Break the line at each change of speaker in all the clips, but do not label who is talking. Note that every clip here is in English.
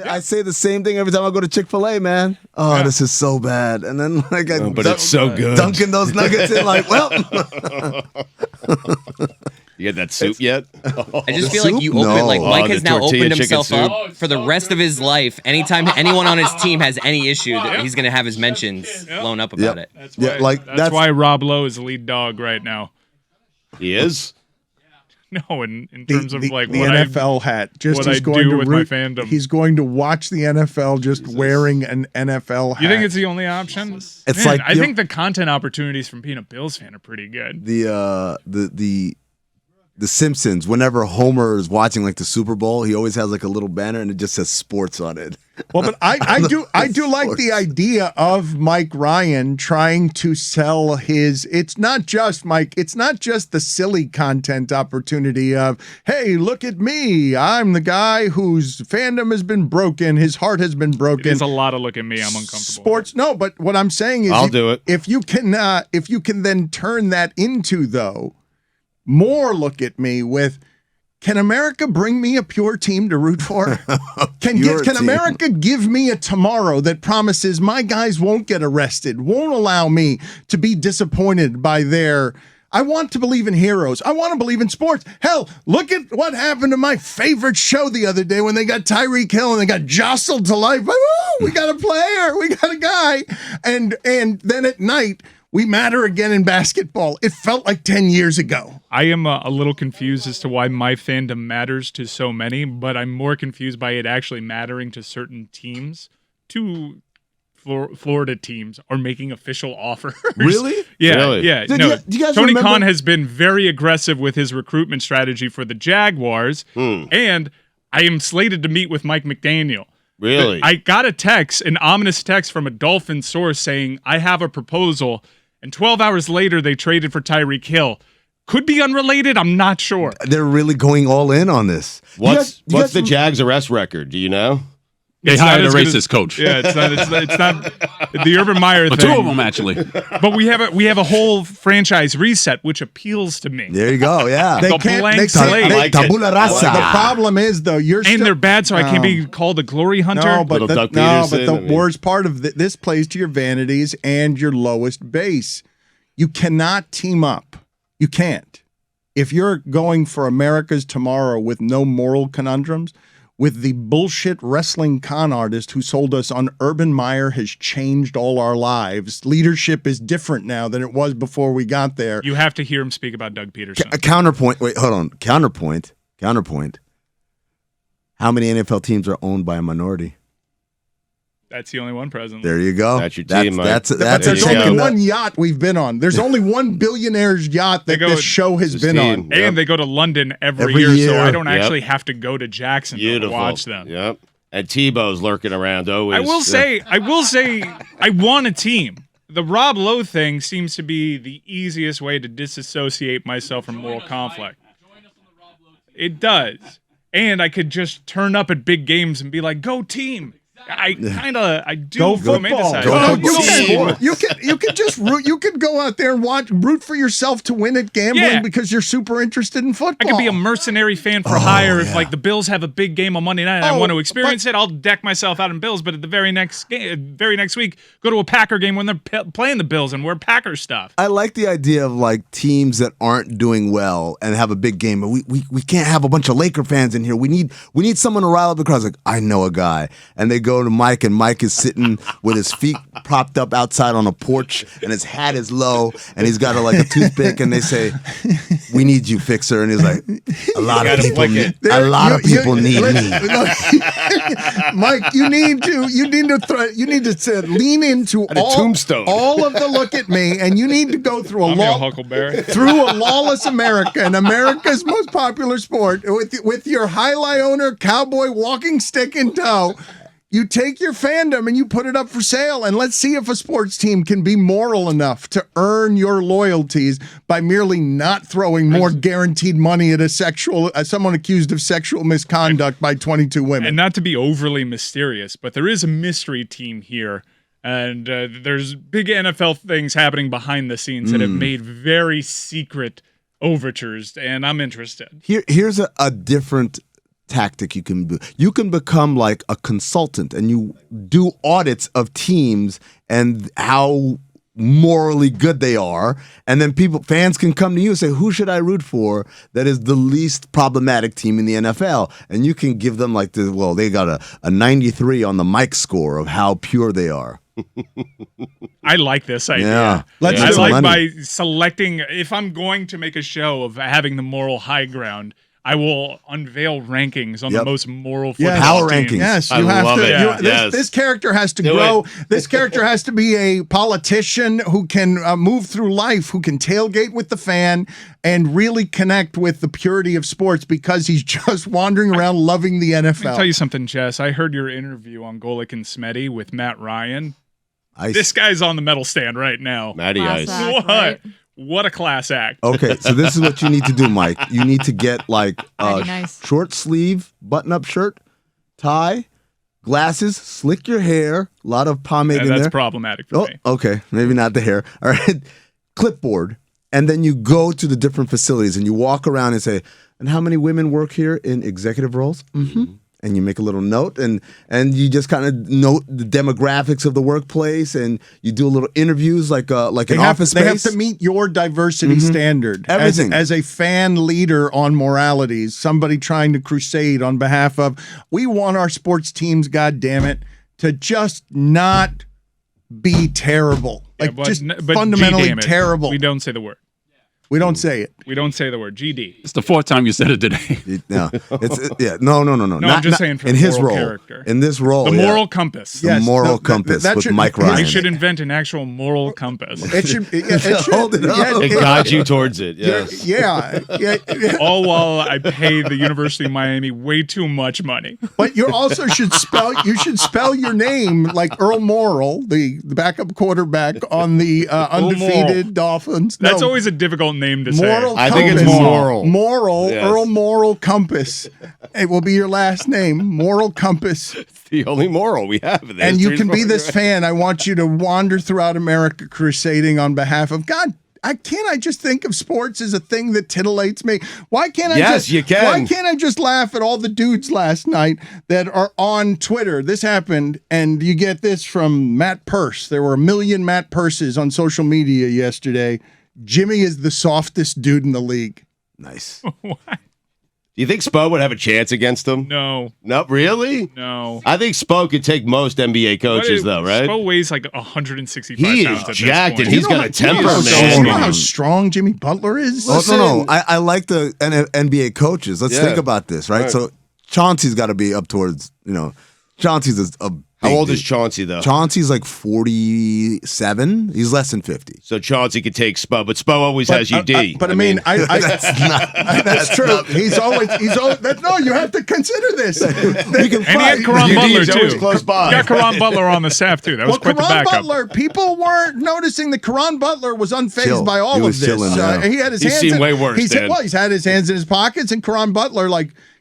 I say the same thing every time I go to Chick-fil-A, man. Oh, this is so bad. And then like
but it's so good.
Dunking those nuggets in like, well.
You get that soup yet?
I just feel like you open like Mike has now opened himself up for the rest of his life. Anytime anyone on his team has any issue, he's going to have his mentions blown up about it.
That's why Rob Lowe is the lead dog right now.
He is?
No, in terms of like
the
what
NFL hat. Just
what
he's
I
going
do
to
with my fandom.
He's going to watch the NFL just wearing an NFL hat.
You think it's the only option?
It's like
I think the content opportunities from being a Bills fan are pretty good.
The Simpsons, whenever Homer is watching like the Super Bowl, he always has like a little banner and it just says sports on it.
Well, but I do like the idea of Mike Ryan trying to sell his. It's not just Mike. It's not just the silly content opportunity of, hey, look at me. I'm the guy whose fandom has been broken. His heart has been broken.
It's a lot of look at me. I'm uncomfortable.
Sports, no. But what I'm saying is,
I'll do it
if you can then turn that into more look at me with, can America bring me a pure team to root for? Can America give me a tomorrow that promises my guys won't get arrested, won't allow me to be disappointed by their... I want to believe in heroes. I want to believe in sports. Hell, look at what happened to my favorite show the other day when they got Tyreek Hill and they got jostled to life. Woo, we got a player. We got a guy. And then at night... we matter again in basketball. It felt like 10 years ago.
I am a little confused as to why my fandom matters to so many, but I'm more confused by it actually mattering to certain teams. Two Florida teams are making official offers.
Really?
Yeah.
Really?
Yeah.
Do you guys
Tony
remember-
Khan has been very aggressive with his recruitment strategy for the Jaguars, and I am slated to meet with Mike McDaniel.
Really?
I got an ominous text from a Dolphin source saying, I have a proposal. And 12 hours later, they traded for Tyreek Hill. Could be unrelated. I'm not sure.
They're really going all in on this.
What's the Jags arrest record? Do you know?
They hired a racist coach.
Yeah, it's not the Urban Meyer thing.
Two of them actually.
But we have a whole franchise reset, which appeals to me.
There you go. Yeah.
They can't slate.
Tabula rasa.
The problem is, though,
And they're bad, so I can't be called a glory hunter.
No, but
Little Doug
the worst part of this plays to your vanities and your lowest base. You cannot team up. You can't. If you're going for America's tomorrow with no moral conundrums, with the bullshit wrestling con artist who sold us on Urban Meyer has changed all our lives. Leadership is different now than it was before we got there.
You have to hear him speak about Doug Peterson.
Counterpoint. Wait, hold on. Counterpoint. How many NFL teams are owned by a minority?
That's the only one presently.
There you go.
That's your team, Mike.
There's only one yacht we've been on. There's only one billionaire's yacht that this show has been on.
And they go to London every year, so I don't actually have to go to Jacksonville to watch them.
Yep. And Tebow's lurking around always.
I will say, I want a team. The Rob Lowe thing seems to be the easiest way to disassociate myself from moral conflict. It does. And I could just turn up at big games and be like, go team. I do
go football. You can just root. You can go out there and root for yourself to win at gambling because you're super interested in football.
I could be a mercenary fan for hire if like the Bills have a big game on Monday night and I want to experience it. I'll deck myself out in Bills, but at the very next week, go to a Packer game when they're playing the Bills and wear Packer stuff.
I like the idea of like teams that aren't doing well and have a big game, but we can't have a bunch of Laker fans in here. We need someone to rile up the crowd. Like, I know a guy, and they go to Mike, and Mike is sitting with his feet propped up outside on a porch, and his hat is low, and he's got a toothpick, and they say, "We need you, fixer," and he's like, "A lot of people need me." Mike, you need to lean into
tombstone.
all of the look at me, and you need to go through a lawless America, and America's most popular sport with your High Lyoner cowboy walking stick in tow. You take your fandom and you put it up for sale, and let's see if a sports team can be moral enough to earn your loyalties by merely not throwing more guaranteed money at someone accused of sexual misconduct by 22 women.
And not to be overly mysterious, but there is a mystery team here, and there's big NFL things happening behind the scenes that have made very secret overtures, and I'm interested.
Here's a different tactic you can do. You can become like a consultant and you do audits of teams and how morally good they are, and then fans can come to you and say, who should I root for that is the least problematic team in the NFL? And you can give them like they got a 93 on the Mike score of how pure they are.
I like this idea.
Yeah.
I like by selecting, if I'm going to make a show of having the moral high ground, I will unveil rankings on the most moral football
power
teams.
rankings.
Yes,
I love it.
This character has to grow. This character has to be a politician who can move through life, who can tailgate with the fan and really connect with the purity of sports because he's just wandering around loving the NFL.
Let me tell you something, Jess. I heard your interview on Golic and Smetty with Matt Ryan. This guy's on the medal stand right now.
Matty Ice.
What? Right? What a class act.
Okay, so this is what you need to do, Mike. You need to get like a
nice.
short sleeve button-up shirt, tie, glasses, slick your hair, a lot of pomade in there.
That's problematic for me.
Okay, maybe not the hair. All right, clipboard, and then you go to the different facilities and you walk around and say, and how many women work here in executive roles? Mm-hmm. And you make a little note, and you just kind of note the demographics of the workplace, and you do a little interviews like an office space.
They have to meet your diversity standard.
Everything.
As a fan leader on moralities, somebody trying to crusade on behalf of, we want our sports teams, God damn it, to just not be terrible. Like
but
fundamentally
G-damn it.
terrible.
We don't say the word.
We don't say it.
We don't say the word GD.
It's the fourth time you said it today.
No,
No, I'm just saying for
in
the
his
moral
role.
character.
In this role,
The moral compass.
The moral compass
that
with
should-
Mike
Ryan.
Ryan.
They should invent an actual moral compass.
It should. It should
Hold it up.
It guides you towards it. Yes.
Yeah.
All while I pay the University of Miami way too much money.
But you also should spell. You should spell your name like Earl Morrall, the backup quarterback on the undefeated Dolphins.
That's always a difficult name to
Moral
say.
I think it's
Compass.
moral.
Moral.
Yes.
Earl Moral Compass. It will be your last name. Moral Compass.
It's the only moral we have in this.
And you can be this fan. I want you to wander throughout America crusading on behalf of God. I just think of sports as a thing that titillates me. Why can't I
you can.
Why can't I just laugh at all the dudes last night that are on Twitter? This happened, and you get this from Matt Purse. There were 1 million Matt Purses on social media yesterday. Jimmy is the softest dude in the league.
Nice.
What?
Do you think Spo would have a chance against him?
No.
No, really?
No.
I think Spo could take most NBA coaches, though, right?
Spo weighs like 165
He
pounds
is
at this
jacked,
point.
and he's got a temper,
You know how
man.
strong Jimmy Butler is?
Oh, no. I like the NBA coaches. Let's think about this, right? So Chauncey's got to be up towards, Chauncey's a
How old
dude.
is Chauncey, though?
Chauncey's like 47. He's less than 50.
So Chauncey could take Spo, but Spo always has UD.
That's true. He's always. No, you have to consider this.
And he had Karan
UD
Butler,
is always
too.
close by.
He got Karan Butler on the staff, too. That was quite the
Karan
backup.
Butler, people weren't noticing that Karan Butler was unfazed
Chill.
by all
He
of
was
this.
chilling, yeah.
He had his
He's
hands
seen
in,
way worse,
He's
Dan.
had his hands in his pockets, and Karan Butler,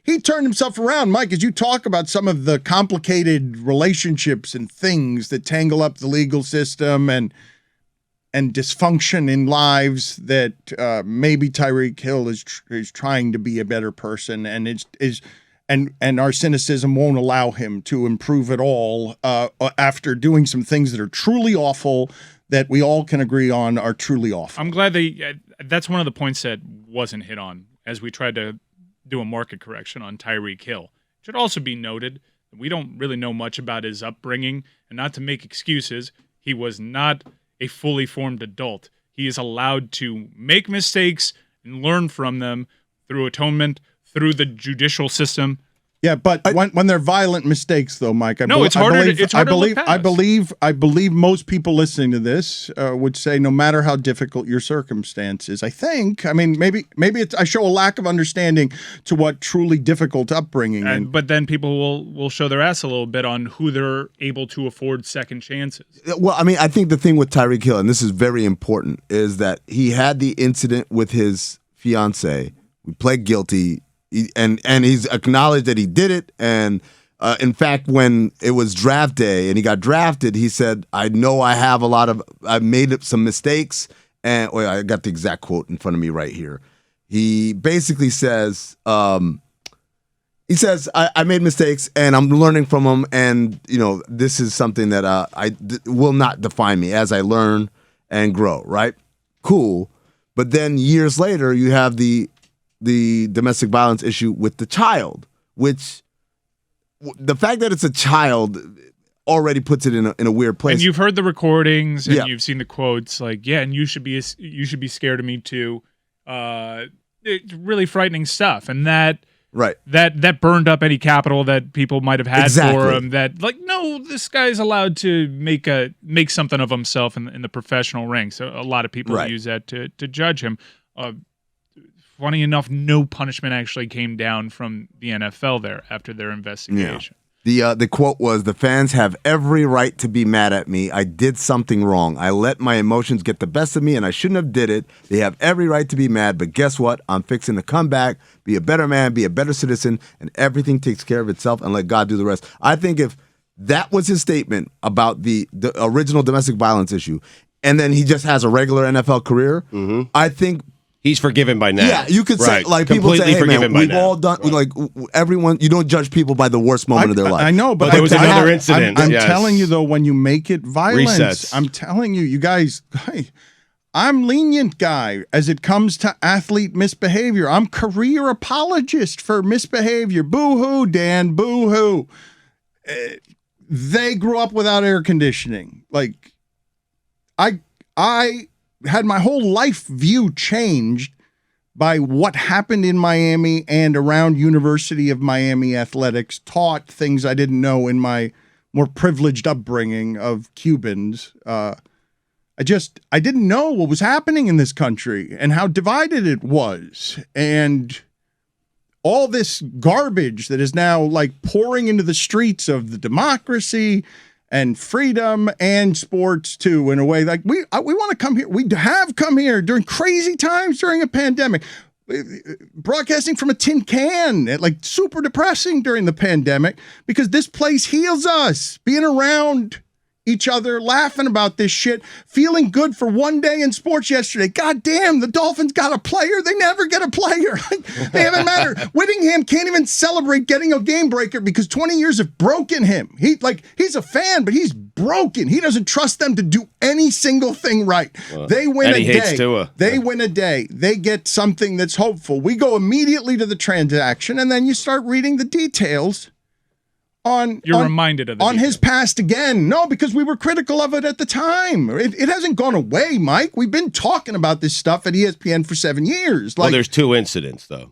he turned himself around. Mike, as you talk about some of the complicated relationships and things that tangle up the legal system and dysfunction in lives, that maybe Tyreek Hill is trying to be a better person, and and our cynicism won't allow him to improve at all after doing some things that are truly awful, that we all can agree on are truly awful.
I'm glad that's one of the points that wasn't hit on as we tried to do a market correction on Tyreek Hill. It should also be noted that we don't really know much about his upbringing, and not to make excuses, he was not a fully formed adult. He is allowed to make mistakes and learn from them through atonement, through the judicial system.
Yeah, but when they're violent mistakes, though, Mike,
it's harder to look past.
I believe most people listening to this would say, no matter how difficult your circumstances, maybe I show a lack of understanding to what truly difficult upbringing.
But then people will show their ass a little bit on who they're able to afford second chances.
Well, I think the thing with Tyreek Hill, and this is very important, is that he had the incident with his fiance. We pled guilty. And he's acknowledged that he did it. And in fact, when it was draft day and he got drafted, he said, I know I've made some mistakes. And I got the exact quote in front of me right here. He basically says, he He says, I made mistakes and I'm learning from them, and this is something that will not define me as I learn and grow, right? Cool. But then years later, you have the domestic violence issue with the child, which the fact that it's a child already puts it in a weird place.
And you've heard the recordings and you've seen the quotes like, and you should be scared of me too. It's really frightening stuff. And that burned up any capital that people might have had for him. That no, this guy's allowed to make something of himself in the professional ring. So a lot of people use that to judge him. Funny enough, no punishment actually came down from the NFL there after their investigation.
The quote was, "The fans have every right to be mad at me. I did something wrong. I let my emotions get the best of me, and I shouldn't have did it. They have every right to be mad, but guess what? I'm fixing to come back, be a better man, be a better citizen, and everything takes care of itself, and let God do the rest." I think if that was his statement about the original domestic violence issue, and then he just has a regular NFL career, I think
he's forgiven by now.
Yeah, you could say, people say, hey, man, we've all done, everyone, you don't judge people by the worst moment of their life.
I know, but
there was another incident.
I'm telling you, though, when you make it violence,
Resets.
I'm telling you guys, I'm lenient guy as it comes to athlete misbehavior. I'm career apologist for misbehavior. Boo-hoo, Dan, boo-hoo. They grew up without air conditioning. I had my whole life view changed by what happened in Miami and around University of Miami athletics, taught things I didn't know in my more privileged upbringing of Cubans. I didn't know what was happening in this country and how divided it was. And all this garbage that is now pouring into the streets of the democracy and freedom and sports too, in a way we want to come here. We have come here during crazy times during a pandemic, broadcasting from a tin can, super depressing during the pandemic, because this place heals us. Being around each other, laughing about this shit, feeling good for one day in sports yesterday. God damn, the Dolphins got a player. They never get a player. They haven't mattered. Whittingham can't even celebrate getting a game breaker because 20 years have broken him. He's a fan, but he's broken. He doesn't trust them to do any single thing right. They win a day. They win a day. They get something that's hopeful. We go immediately to the transaction, and then you start reading the details
reminded of
his past again. No, because we were critical of it at the time. It hasn't gone away, Mike. We've been talking about this stuff at ESPN for 7 years.
Well, there's two incidents, though.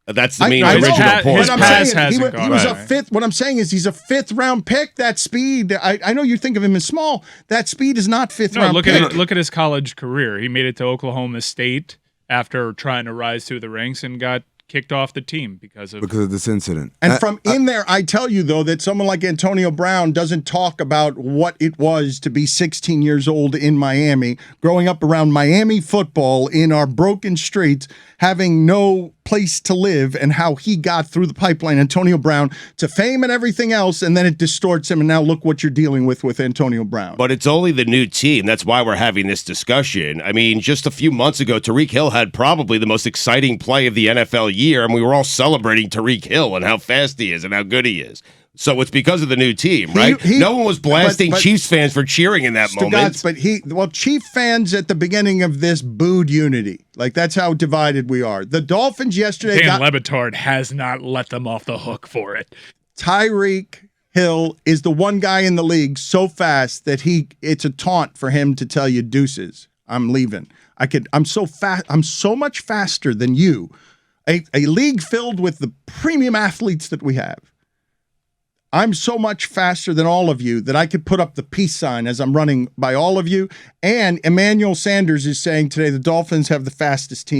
That's the main original point.
His past hasn't gone.
He was a fifth. What I'm saying is he's a fifth-round pick. That speed, I know you think of him as small. That speed is not fifth-round pick.
Look at his college career. He made it to Oklahoma State after trying to rise through the ranks and got kicked off the team because of
this incident.
And from in there, I tell you, though, that someone like Antonio Brown doesn't talk about what it was to be 16 years old in Miami, growing up around Miami football in our broken streets, having no place to live, and how he got through the pipeline, Antonio Brown, to fame and everything else, and then it distorts him, and now look what you're dealing with Antonio Brown.
But it's only the new team. That's why we're having this discussion. I mean, just a few months ago, Tyreek Hill had probably the most exciting play of the NFL year, and we were all celebrating Tyreek Hill and how fast he is and how good he is. So it's because of the new team, right? No one was blasting Chiefs fans for cheering in that moment.
But Chief fans at the beginning of this booed unity. That's how divided we are. The Dolphins yesterday
LeBatard has not let them off the hook for it.
Tyreek Hill is the one guy in the league so fast that it's a taunt for him to tell you deuces. I'm leaving. I'm so fast. I'm so much faster than you. A league filled with the premium athletes that we have. I'm so much faster than all of you that I could put up the peace sign as I'm running by all of you. And Emmanuel Sanders is saying today the Dolphins have the fastest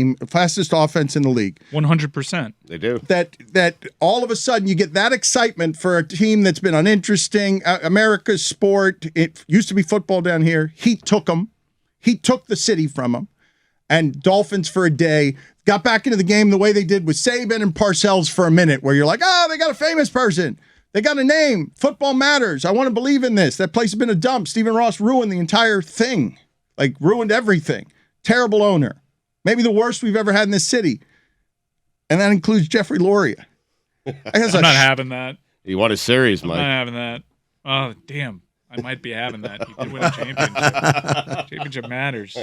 offense in the league.
100%.
They do.
That all of a sudden you get that excitement for a team that's been uninteresting. America's sport. It used to be football down here. He took them. He took the city from them. And Dolphins for a day got back into the game the way they did with Saban and Parcells for a minute, where you're like, oh, they got a famous person. They got a name. Football matters. I want to believe in this. That place has been a dump. Stephen Ross ruined the entire thing. Ruined everything. Terrible owner. Maybe the worst we've ever had in this city. And that includes Jeffrey Loria.
I'm not having that.
You want a series, Mike?
I'm not having that. Oh, damn. I might be having that. He did win a championship. Championship matters.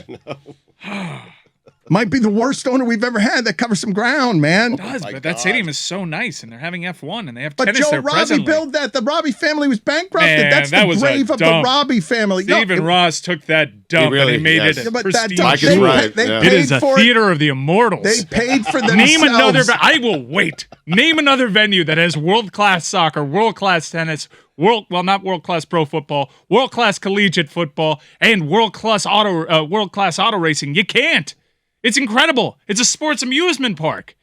Might be the worst owner we've ever had. That covers some ground, man.
It does, but that stadium is so nice, and they're having F1, and they have
But
tennis
Joe
there
Robbie
presently.
built that. The Robbie family was bankrupted.
Man,
That's
that
the
was
grave
a
of the
dump.
Robbie family.
Stephen Ross took that dump
really-
and he made
yes.
it
Yeah, but that
pristine.
dump,
Mike is right, yeah.
they
It is
paid
a
for
theater of the immortals.
They paid for themselves.
Name another. I will wait. Name another venue that has world-class soccer, world-class tennis, not world-class pro football, world-class collegiate football, and world-class auto racing. You can't. It's incredible. It's a sports amusement park.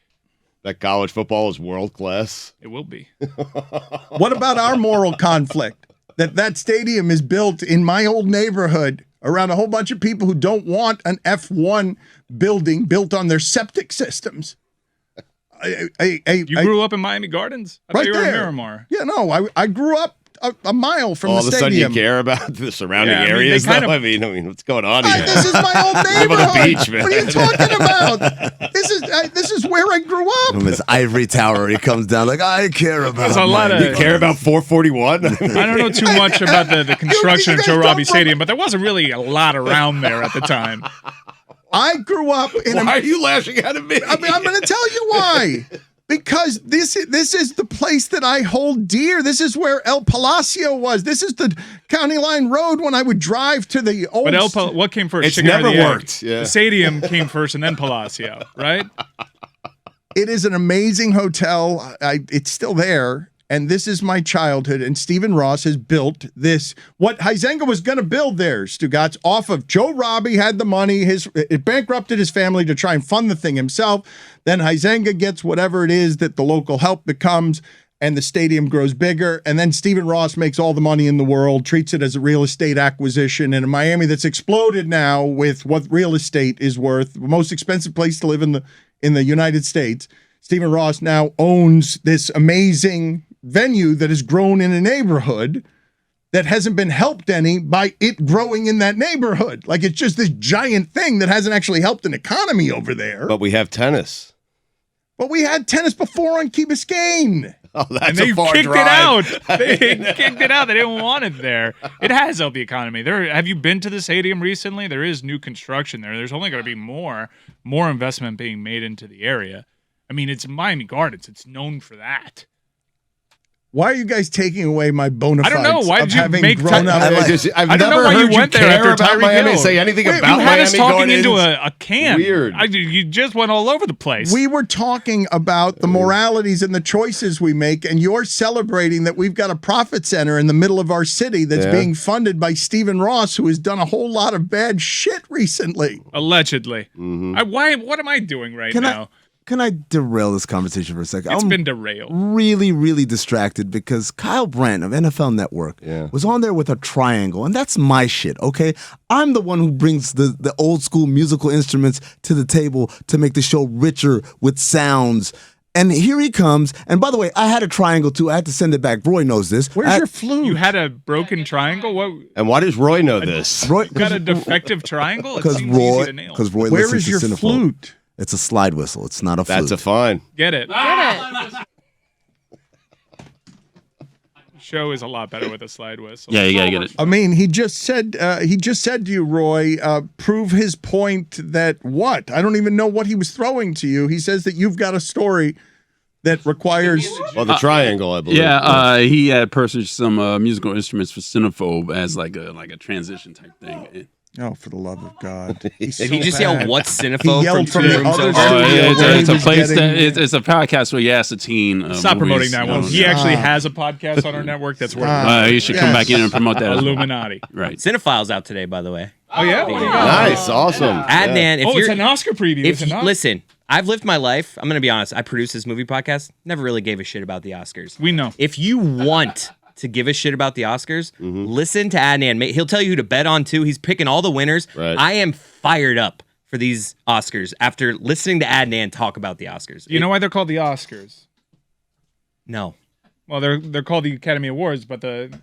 That college football is world class.
It will be.
What about our moral conflict? That stadium is built in my old neighborhood around a whole bunch of people who don't want an F1 building built on their septic systems.
You grew up in Miami Gardens? I thought
Right
you were
there.
in Miramar.
Yeah, no, I grew up a mile from
All
the
of a sudden,
stadium.
you care about the surrounding
Yeah, I mean, they
areas.
kind
though?
of-
I mean, what's going on here?
This is my old
Live on
neighborhood.
the beach, man.
What are you talking about? This is where I grew up.
From his ivory tower, he comes down like, I care about
There's a lot
my
of-
You care about 441?
I don't know too much about the construction
You
of
guys
Joe
don't
Robbie
rem-
Stadium, but there wasn't really a lot around there at the time.
I grew up in
Why are you lashing out at me?
I'm going to tell you why. Because this is the place that I hold dear. This is where El Palacio was. This is the County Line Road when I would drive to the old.
But what came first?
It's
Chicken or
never
the egg?
worked, yeah.
The stadium came first, and then Palacio, right?
It is an amazing hotel. It's still there. And this is my childhood. And Stephen Ross has built this. What Huizenga was going to build there, Stugotz, off of Joe Robbie had the money. It bankrupted his family to try and fund the thing himself. Then Huizenga gets whatever it is that the local help becomes, and the stadium grows bigger. And then Stephen Ross makes all the money in the world, treats it as a real estate acquisition in Miami that's exploded now with what real estate is worth. The most expensive place to live in the United States. Stephen Ross now owns this amazing venue that has grown in a neighborhood that hasn't been helped any by it growing in that neighborhood. Like, it's just this giant thing that hasn't actually helped an economy over there.
But we have tennis.
But we had tennis before on Key Biscayne.
Oh,
And
that's
they
a far
kicked
drive.
it out. They kicked it out. They didn't want it there. It has helped the economy. Have you been to the stadium recently? There is new construction there. There's only going to be more investment being made into the area. I mean, it's Miami Gardens. It's known for that.
Why are you guys taking away my bona fides?
I don't know. Why
of
did you
having
make
grown up?
I've
I don't know
never
why
heard
you went there
care
after
about
Tyreek
Miami
Hill.
say anything
Wait,
about
You
Miami
had us talking
Gardens.
into a can.
Weird.
You just went all over the place.
We were talking about the moralities and the choices we make, and you're celebrating that we've got a profit center in the middle of our city that's
Yeah.
being funded by Stephen Ross, who has done a whole lot of bad shit recently.
Allegedly.
Mm-hmm.
What am I doing right
Can
now?
Can I derail this conversation for a second?
It's
I'm
been derailed.
really, really distracted because Kyle Brandt of NFL Network was on there with a triangle, and that's my shit, okay? I'm the one who brings the old school musical instruments to the table to make the show richer with sounds. And here he comes. And by the way, I had a triangle too. I had to send it back. Roy knows this.
Where's your flute?
You had a broken triangle? What?
And why does Roy know this?
Roy,
You got a defective triangle? It
because
seems easy
Roy,
to nail.
because Roy
Where
listens
is your
to Cinephone.
flute?
It's a slide whistle. It's not a flute.
That's a fine.
Get it.
Get it.
Show is a lot better with a slide whistle.
Yeah, you gotta get it.
I mean, he just said to you, Roy, prove his point that what? I don't even know what he was throwing to you. He says that you've got a story that requires.
Well, the triangle, I believe.
Yeah, he had purchased some musical instruments for Cinephobe as like a transition type thing.
Oh, for the love of God! He's
Did he
so
just
bad.
yell, "What's
He
Cinephobe"
yelled
from
from
two
the
rooms
other
over?
studio.
It's,
where he
it's a
was
place
getting-
it's a podcast where you ask a teen.
Stop promoting
movies,
that
you
one.
know,
He actually has a podcast on our network that's worth
you should come back in and promote that. as well.
Illuminati.
Right.
Cinephile's out today, by the way.
Oh, yeah? What do you got?
Nice, awesome.
Adnan, if
Oh,
you're
it's an Oscar preview.
if
It's
you,
not.
listen, I've lived my life. I'm gonna be honest. I produced this movie podcast. Never really gave a shit about the Oscars.
We know.
If you want to give a shit about the Oscars, listen to Adnan. He'll tell you who to bet on too. He's picking all the winners.
Right.
I am fired up for these Oscars after listening to Adnan talk about the Oscars.
You know why they're called the Oscars?
No.
Well, they're called the Academy Awards, but the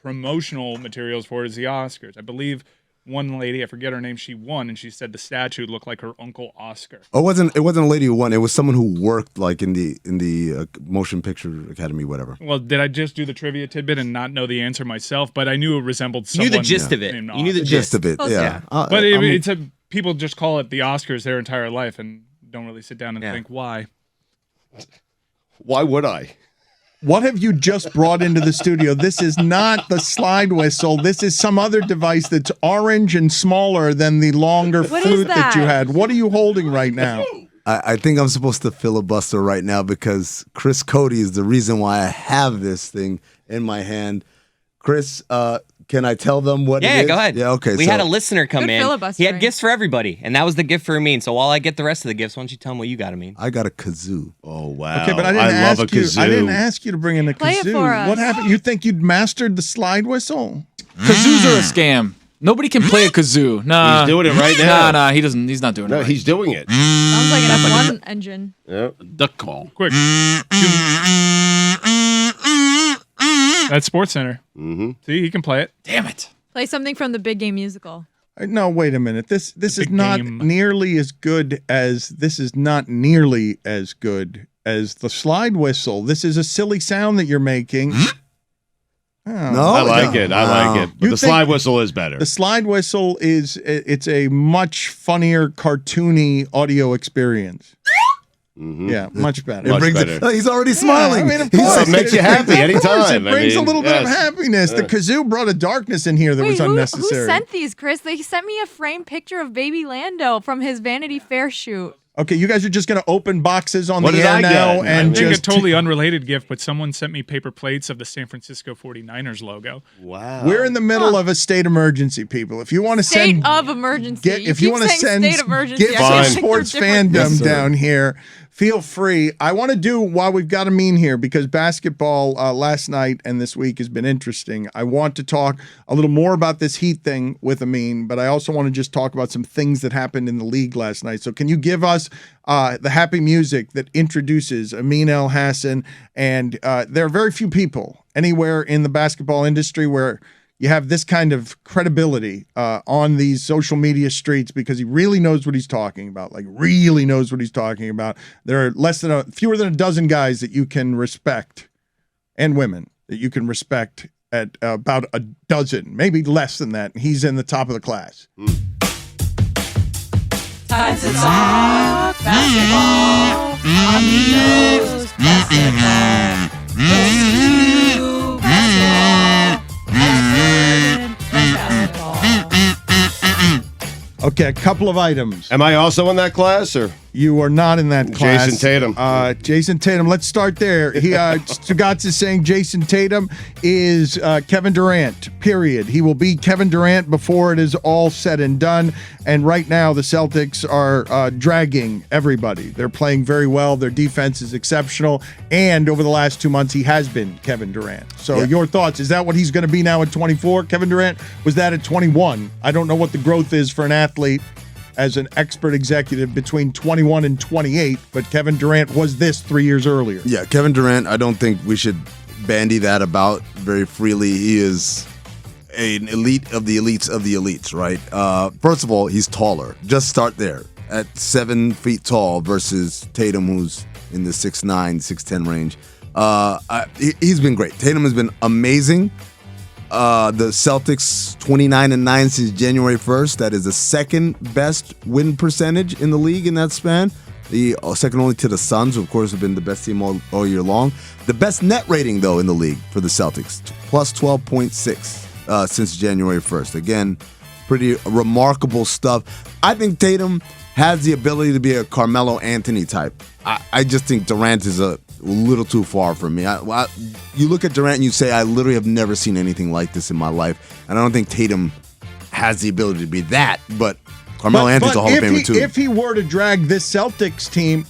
promotional materials for it is the Oscars. I believe one lady, I forget her name, she won, and she said the statue looked like her uncle Oscar.
Oh, it wasn't a lady who won. It was someone who worked like in the Motion Picture Academy, whatever.
Well, did I just do the trivia tidbit and not know the answer myself? But I knew it resembled someone.
You knew the gist of it. You knew the gist
of it. Yeah.
But it's people just call it the Oscars their entire life and don't really sit down and think why.
Why would I?
What have you just brought into the studio? This is not the slide whistle. This is some other device that's orange and smaller than the longer flute that you had. What are you holding right now?
I think I'm supposed to filibuster right now because Chris Cody is the reason why I have this thing in my hand. Chris, can I tell them what it is?
Yeah, go ahead.
Yeah, okay.
We had a listener come in. He had
right?
gifts for everybody, and that was the gift for Amin. So while I get the rest of the gifts, why don't you tell him what you got, Amin?
I got a kazoo.
Oh, wow.
Okay, but I didn't ask you to bring in a
Play it
kazoo.
for us.
What happened? You think you'd mastered the slide whistle?
Kazoos are a scam. Nobody can play a kazoo. Nah,
He's doing it right now.
Nah, he doesn't. He's not doing it.
No,
right.
he's doing it.
Sounds like an F1 engine.
Yeah.
Duck call.
Quick. That's SportsCenter.
Mm-hmm.
See, he can play it.
Damn it.
Play something from the Big Game musical.
No, wait a minute. This is
Big
not
game.
nearly as good as the slide whistle. This is a silly sound that you're making.
No,
I like it. I like it. But
You
the
think-
slide whistle is better.
The slide whistle it's a much funnier, cartoony audio experience.
Mm-hmm.
Yeah, much better.
Much
brings
better.
Oh, he's already smiling.
Yeah, I mean, of
He's-
course.
It makes you happy
Of
anytime.
course, It
I
brings
mean,
a little bit of
yes.
happiness. The kazoo brought a darkness in here that was
Wait, who
unnecessary.
sent these, Chris? They sent me a framed picture of baby Lando from his Vanity Fair shoot.
Okay, you guys are just going to open boxes on
What
the
did I
air
get?
now
I
and
I think
just
a totally unrelated gift, but someone sent me paper plates of the San Francisco 49ers logo.
Wow.
We're in the middle of a state emergency, people. If you want to
State
send
of emergency.
if you want to send
state emergency,
gifts
I
of
think they're
sports
different.
fandom
sir.
down here, feel free. I want to do while we've got Amin here because basketball last night and this week has been interesting. I want to talk a little more about this Heat thing with Amin, but I also want to just talk about some things that happened in the league last night. So can you give us the happy music that introduces Amin El Hassan? And there are very few people anywhere in the basketball industry where you have this kind of credibility on these social media streets because he really knows what he's talking about, really knows what he's talking about. There are fewer than a dozen guys that you can respect and women that you can respect at about a dozen, maybe less than that. And he's in the top of the class.
Time to talk basketball. Amin knows basketball. Let's do basketball.
Okay, a couple of items.
Am I also in that class, or
You are not in that class.
Jayson Tatum?
Jayson Tatum. Let's start there. Stugotz is saying Jayson Tatum is Kevin Durant, period. He will be Kevin Durant before it is all said and done. And right now, the Celtics are dragging everybody. They're playing very well. Their defense is exceptional. And over the last 2 months, he has been Kevin Durant. So your thoughts, is that what he's going to be now at 24? Kevin Durant was that at 21. I don't know what the growth is for an athlete as an expert executive between 21 and 28, but Kevin Durant was this 3 years earlier.
Yeah, Kevin Durant, I don't think we should bandy that about very freely. He is an elite of the elites of the elites, right? First of all, he's taller. Just start there at 7 feet tall versus Tatum, who's in the 6'9", 6'10" range. He's been great. Tatum has been amazing. The Celtics 29-9 since January 1st. That is the second best win percentage in the league in that span. The second only to the Suns, who of course have been the best team all year long. The best net rating though in the league for the Celtics, plus 12.6 since January 1st. Again, pretty remarkable stuff. I think Tatum has the ability to be a Carmelo Anthony type. I just think Durant is a little too far for me. You look at Durant and you say, I literally have never seen anything like this in my life. And I don't think Tatum has the ability to be that, but Carmelo Anthony's a Hall of Famer too.
If he were to drag this Celtics team,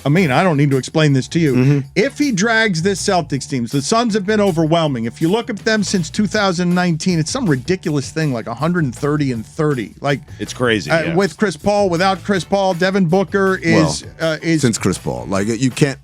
I don't need to explain this to you.
Mm-hmm.
If he drags this Celtics team, the Suns have been overwhelming. If you look at them since 2019, it's some ridiculous thing like 130-30. Like
it's crazy.
With Chris Paul, without Chris Paul, Devin Booker is
since Chris Paul. Like you can't.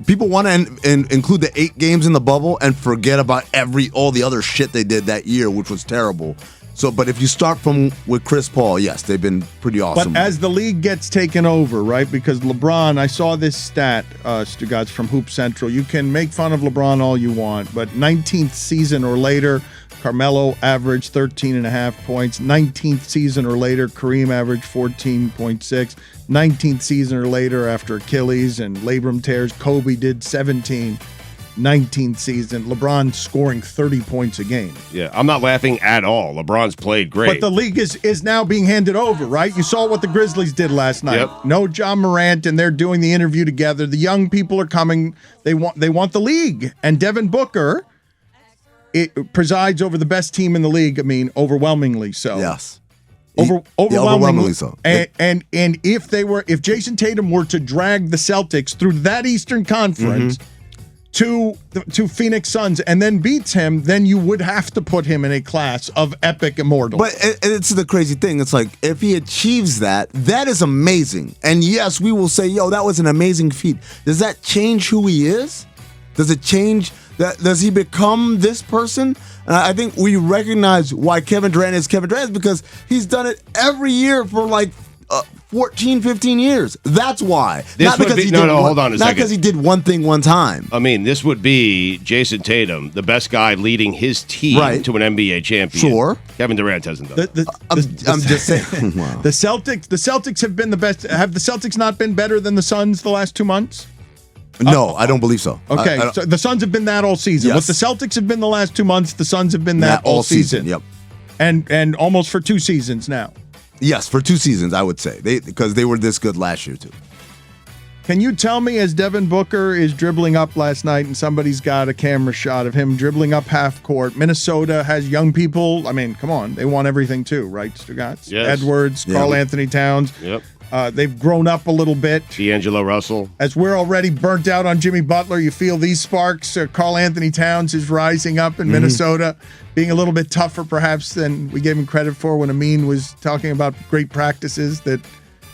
People want to include the 8 games in the bubble and forget about all the other shit they did that year, which was terrible. So, but if you start with Chris Paul, yes, they've been pretty awesome.
But as the league gets taken over, right? Because LeBron, I saw this stat, Stugotz, from Hoop Central. You can make fun of LeBron all you want, but 19th season or later, Carmelo averaged 13.5 points. 19th season or later, Kareem averaged 14.6. 19th season or later, after Achilles and labrum tears, Kobe did 17. 19th season, LeBron scoring 30 points a game.
Yeah, I'm not laughing at all. LeBron's played great.
But the league is now being handed over, right? You saw what the Grizzlies did last night.
Yep.
No John Morant, and they're doing the interview together. The young people are coming. They want the league. And Devin Booker presides over the best team in the league. I mean, overwhelmingly so.
Yes.
Overwhelmingly
so.
And if Jayson Tatum were to drag the Celtics through that Eastern Conference to Phoenix Suns and then beats him, then you would have to put him in a class of epic immortal.
But it's the crazy thing. It's like, if he achieves that is amazing. And yes, we will say, yo, that was an amazing feat. Does that change who he is? Does it change that? Does he become this person? And I think we recognize why Kevin Durant is Kevin Durant is because he's done it every year for like 14, 15 years. That's why.
Hold on a second.
Not because he did one thing one time.
I mean, this would be Jayson Tatum, the best guy leading his team to an NBA champion.
Sure.
Kevin Durant hasn't done that.
I'm just saying. Wow.
The Celtics have been the best. Have the Celtics not been better than the Suns the last 2 months?
No, I don't believe so.
Okay, so the Suns have been that all season.
Yes.
What the Celtics have been the last 2 months, the Suns have been that all season.
Yep.
And almost for 2 seasons now.
Yes, for 2 seasons, I would say. Because they were this good last year, too.
Can you tell me, as Devin Booker is dribbling up last night and somebody's got a camera shot of him dribbling up half court, Minnesota has young people. I mean, come on. They want everything, too, right, Stugotz?
Yes.
Edwards, Karl Anthony Towns.
Yep.
They've grown up a little bit.
D'Angelo Russell.
As we're already burnt out on Jimmy Butler, you feel these sparks. Karl Anthony Towns is rising up in Minnesota, being a little bit tougher perhaps than we gave him credit for when Amin was talking about great practices that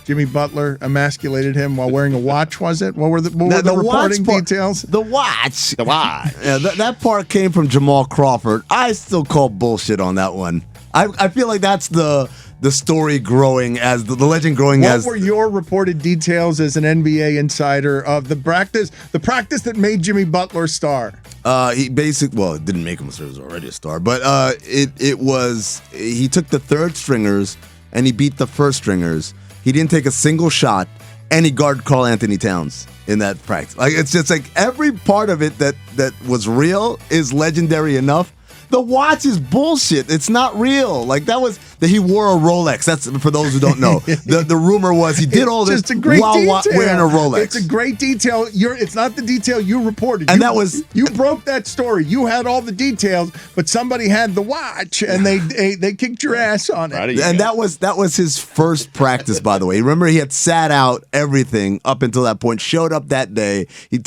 Jimmy Butler emasculated him while wearing a watch, was it? What were the reporting details?
The watch.
The watch.
Yeah, that part came from Jamal Crawford. I still call bullshit on that one. I feel like that's the story growing as the legend growing
What were your reported details as an NBA insider of the practice that made Jimmy Butler a star?
It didn't make him a star, he was already a star, but it was, he took the third stringers and he beat the first stringers. He didn't take a single shot, and he guarded Karl Anthony Towns in that practice. Like, it's just like every part of it that was real is legendary enough. The watch is bullshit. It's not real. Like, that he wore a Rolex. That's for those who don't know. The rumor was he did all this while wearing a Rolex.
It's a great detail. It's not the detail you reported.
And
you broke that story. You had all the details, but somebody had the watch, and they kicked your ass on it.
And that was his first practice, by the way. Remember, he had sat out everything up until that point. Showed up that day. He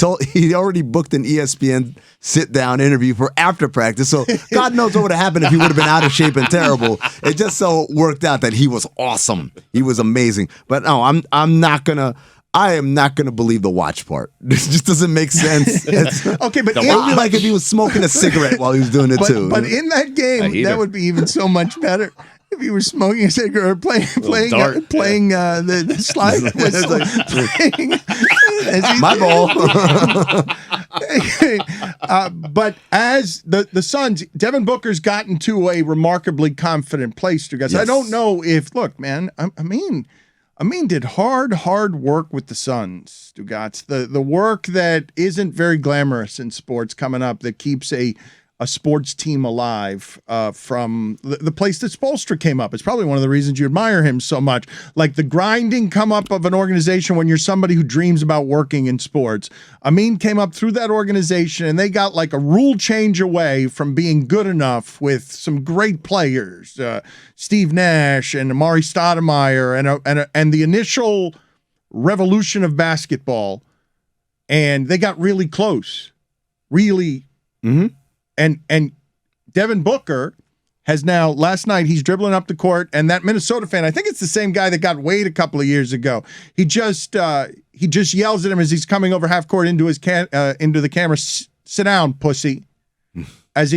already booked an ESPN sit-down interview for after practice. So God knows what would have happened if he would have been out of shape and terrible. It just so worked out that he was awesome. He was amazing. But no, I am not gonna believe the watch part. This just doesn't make sense.
Okay, but
it would be like if he was smoking a cigarette while he was doing it too.
But in that game, that would be even so much better. If he was smoking a cigarette or playing the slide whistle,
my ball.
But as the Suns, Devin Booker's gotten to a remarkably confident place, you guys. Yes. I don't know if Amin did hard work with the Suns, Stugotz. The work that isn't very glamorous in sports coming up that keeps a sports team alive from the place that Spoelstra came up. It's probably one of the reasons you admire him so much. Like the grinding come up of an organization when you're somebody who dreams about working in sports. Amin came up through that organization, and they got like a rule change away from being good enough with some great players, Steve Nash and Amari Stoudemire, and the initial revolution of basketball, and they got really close, really.
Mm-hmm.
And Devin Booker has now, last night, he's dribbling up the court, and that Minnesota fan, I think it's the same guy that got Wade a couple of years ago. He just yells at him as he's coming over half court into the camera, "Sit down, pussy," as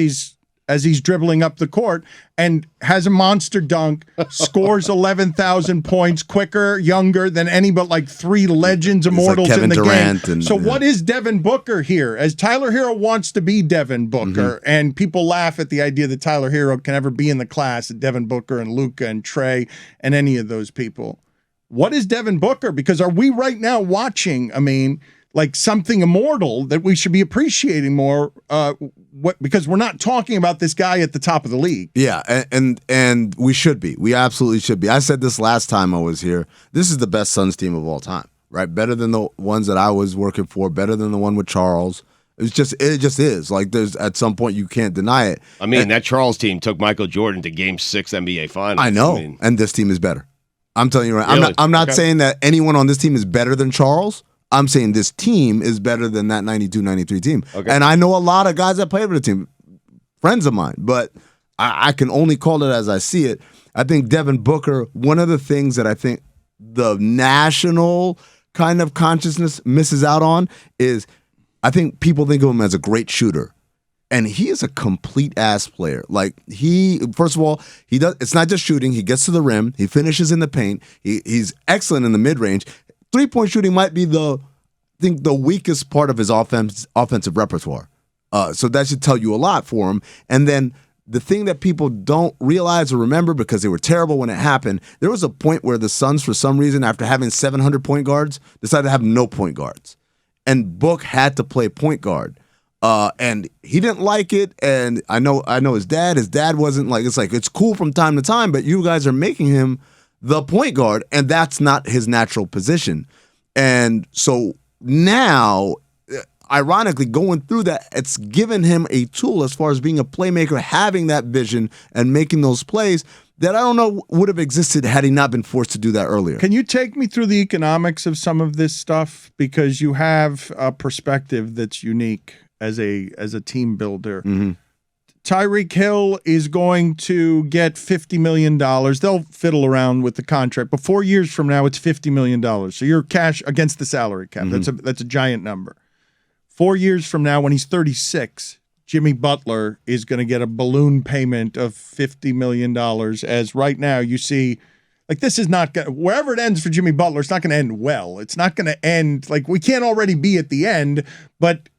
as he's dribbling up the court and has a monster dunk, scores 11,000 points quicker, younger than any but like 3 legends, immortals
like
in the
Durant
game. So what is Devin Booker here? As Tyler Hero wants to be Devin Booker, and people laugh at the idea that Tyler Hero can ever be in the class of Devin Booker and Luka and Trey and any of those people. What is Devin Booker? Because are we right now watching, like something immortal that we should be appreciating more? Because we're not talking about this guy at the top of the league.
Yeah, and we should be. We absolutely should be. I said this last time I was here. This is the best Suns team of all time, right? Better than the ones that I was working for. Better than the one with Charles. It just is. Like there's at some point you can't deny it.
That Charles team took Michael Jordan to Game 6 NBA Finals.
I know, and this team is better. I'm telling you right.
Really?
I'm not saying that anyone on this team is better than Charles. I'm saying this team is better than that 92-93 team. Okay. And I know a lot of guys that played for the team, friends of mine, but I can only call it as I see it. I think Devin Booker, one of the things that I think the national kind of consciousness misses out on is I think people think of him as a great shooter. And he is a complete ass player. Like first of all, it's not just shooting. He gets to the rim. He finishes in the paint. He's excellent in the mid range. 3-point shooting might be the weakest part of his offensive repertoire. So that should tell you a lot for him. And then the thing that people don't realize or remember because they were terrible when it happened, there was a point where the Suns, for some reason, after having 700 point guards, decided to have no point guards. And Book had to play point guard. And he didn't like it, and I know his dad. His dad wasn't like, it's cool from time to time, but you guys are making him the point guard, and that's not his natural position. And so now, ironically, going through that, it's given him a tool as far as being a playmaker, having that vision and making those plays that I don't know would have existed had he not been forced to do that earlier.
Can you take me through the economics of some of this stuff? Because you have a perspective that's unique as a team builder.
Mm-hmm.
Tyreek Hill is going to get $50 million. They'll fiddle around with the contract, but 4 years from now, it's $50 million. So you're cash against the salary cap.
Mm-hmm.
That's a giant number. 4 years from now, when he's 36, Jimmy Butler is going to get a balloon payment of $50 million. As right now you see, like this is not going wherever it ends for Jimmy Butler, it's not going to end well. It's not going to end like we can't already be at the end, but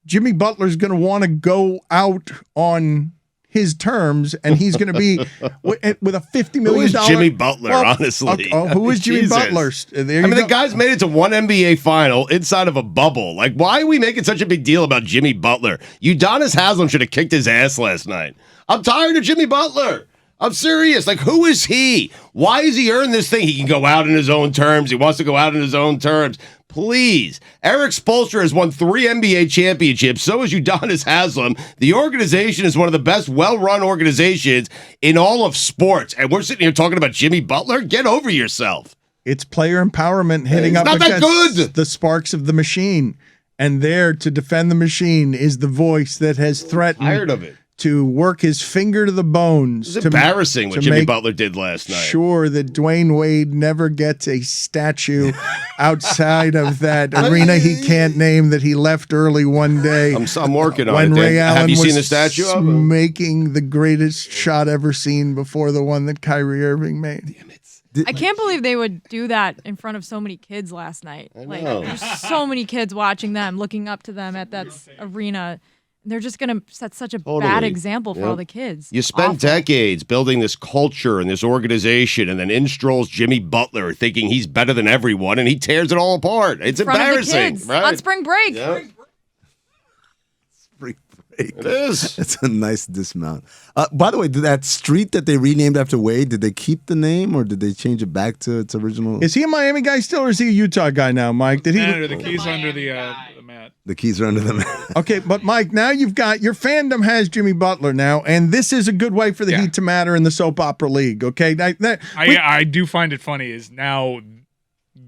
Jimmy Butler's going to want to go out on his terms, and he's going to be with a $50 million.
Who is Jimmy Butler, honestly?
Who is Jimmy Butler?
The guy's made it to one NBA final inside of a bubble. Like, why are we making such a big deal about Jimmy Butler? Udonis Haslem should have kicked his ass last night. I'm tired of Jimmy Butler. I'm serious. Like, who is he? Why has he earned this thing? He can go out in his own terms. He wants to go out in his own terms. Please. Erik Spoelstra has won 3 NBA championships. So has Udonis Haslem. The organization is one of the best well-run organizations in all of sports. And we're sitting here talking about Jimmy Butler? Get over yourself.
It's player empowerment hitting up against the sparks of the machine. And there to defend the machine is the voice that has threatened.
Tired of it.
To work his finger to the bones.
It's embarrassing what Jimmy Butler did last night.
Sure that Dwayne Wade never gets a statue outside of that arena he can't name that he left early one day.
I'm working on
when
it.
Ray Allen
Have you
was
seen the statue of him?
making the greatest shot ever seen before the one that Kyrie Irving made.
Damn it.
I can't believe they would do that in front of so many kids last night. Like, there's so many kids watching them, looking up to them at that arena. They're just going to set such a bad example for all the kids.
You spent decades building this culture and this organization, and then in strolls Jimmy Butler thinking he's better than everyone, and he tears it all apart. It's embarrassing. Right?
On spring break.
Yep.
Spring break.
It is.
It's a nice dismount. By the way, did that street that they renamed after Wade, did they keep the name or did they change it back to its original?
Is he a Miami guy still, or is he a Utah guy now, Mike? Did he?
The keys under the mat.
The keys are under the mat.
Okay, but Mike, now you've got your fandom has Jimmy Butler now, and this is a good way for the Heat to matter in the soap opera league. Okay,
I do find it funny is now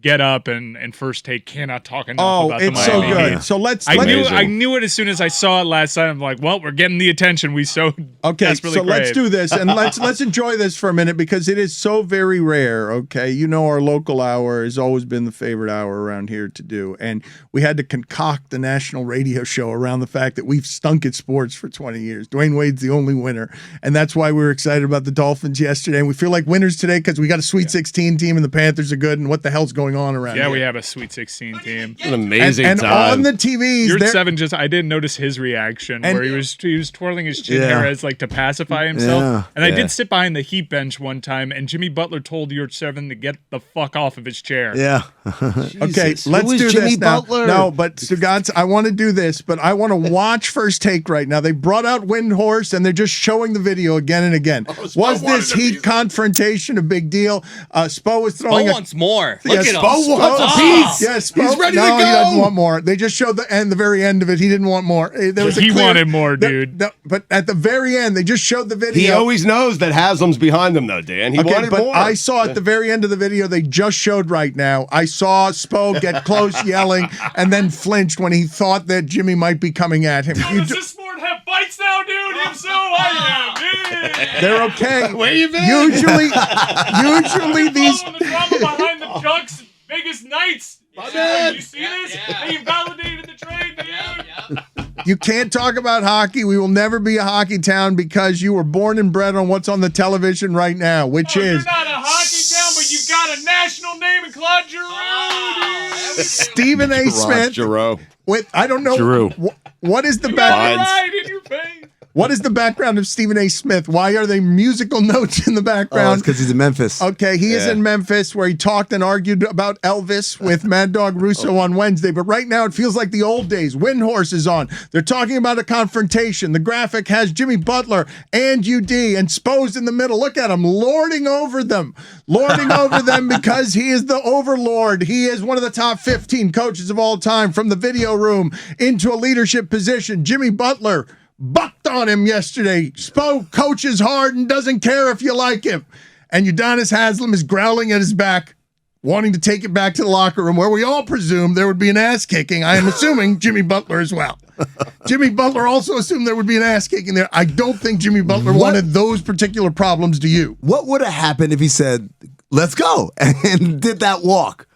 Get Up and First Take cannot talk enough about the
it's so
Miami
good.
Heat.
So let's.
I knew it as soon as I saw it last night. I'm like, well, we're getting the attention we so desperately crave.
Let's do this and let's enjoy this for a minute because it is so very rare. Okay, you know our local hour has always been the favorite hour around here to do, and we had to concoct the national radio show around the fact that we've stunk at sports for 20 years. Dwayne Wade's the only winner, and that's why we were excited about the Dolphins yesterday, and we feel like winners today because we got a Sweet 16 team and the Panthers are good, and what the hell's going on around here?
We have a Sweet 16 team.
An amazing
and
time.
on the TVs,
Yurt 7 I didn't notice his reaction where he was twirling his chin hair as like to pacify himself.
Yeah.
And I did sit behind the Heat bench one time, and Jimmy Butler told Yurt 7 to get the fuck off of his chair.
Yeah.
Okay, let's do
Jimmy
this now.
Butler?
No, but Stugotz, I want to do this, but I want to watch First Take right now. They brought out Windhorse, and they're just showing the video again and again. Was this Heat confrontation a big deal? Spo was throwing.
Spo wants more. Look at him.
Spo wants a piece.
Yeah, Spo.
He's ready to
no,
go.
He doesn't want more. They just showed the very end of it. He didn't want more. There was
He wanted more, dude.
But at the very end, they just showed the video.
He always knows that Haslem's behind him, though, Dan. He wanted
but
more.
I saw at the very end of the video they just showed right now. I saw Spo get close, yelling, and then flinched when he thought that Jimmy might be coming at him.
Does this sport have fights now, dude? If so, I am.
They're okay.
Where you been?
Usually these.
The drama behind the Ducks' biggest nights. You see this? They invalidated the trade, dude.
You can't talk about hockey. We will never be a hockey town because you were born and bred on what's on the television right now, which
You're
is
not a hockey town, but you got a national name in Claude Giroux, dude.
Stephen A. Smith.
Giroux.
With I don't know
Giroux.
what is the
Got
back.
it right in your face.
What is the background of Stephen A. Smith? Why are they musical notes in the
Oh,
background?
it's because he's in Memphis.
Okay, he is in Memphis where he talked and argued about Elvis with Mad Dog Russo on Wednesday. But right now it feels like the old days. Windhorse is on. They're talking about a confrontation. The graphic has Jimmy Butler and UD and Spo's in the middle. Look at him lording over them. Lording over them because he is the overlord. He is one of the top 15 coaches of all time from the video room into a leadership position. Jimmy Butler bucked on him yesterday. Spo coaches hard and doesn't care if you like him. And Udonis Haslem is growling at his back, wanting to take it back to the locker room where we all presume there would be an ass kicking. I am assuming Jimmy Butler as well. Jimmy Butler also assumed there would be an ass kicking there. I don't think Jimmy Butler wanted those particular problems, do you?
What would have happened if he said, "Let's go," and did that walk?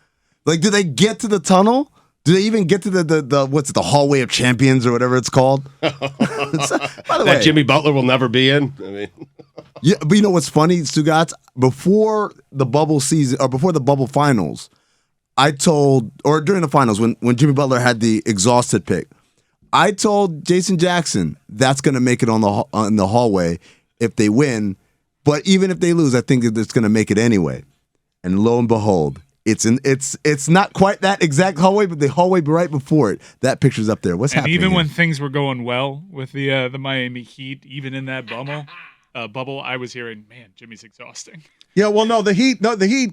Like, did they get to the tunnel? Do they even get to the hallway of champions or whatever it's called? By the way,
Jimmy Butler will never be in. I mean,
yeah, but you know what's funny, Stugotz? Before the bubble season or before the bubble finals, I told, or during the finals when Jimmy Butler had the exhausted pick, I told Jayson Jackson that's going to make it on the hallway if they win. But even if they lose, I think it's going to make it anyway. And lo and behold. It's not quite that exact hallway, but the hallway right before it. That picture's up there. What's happening?
Even
here?
when things were going well with the Miami Heat, even in that bubble, I was hearing, man, Jimmy's exhausting.
Yeah, well, no, the Heat.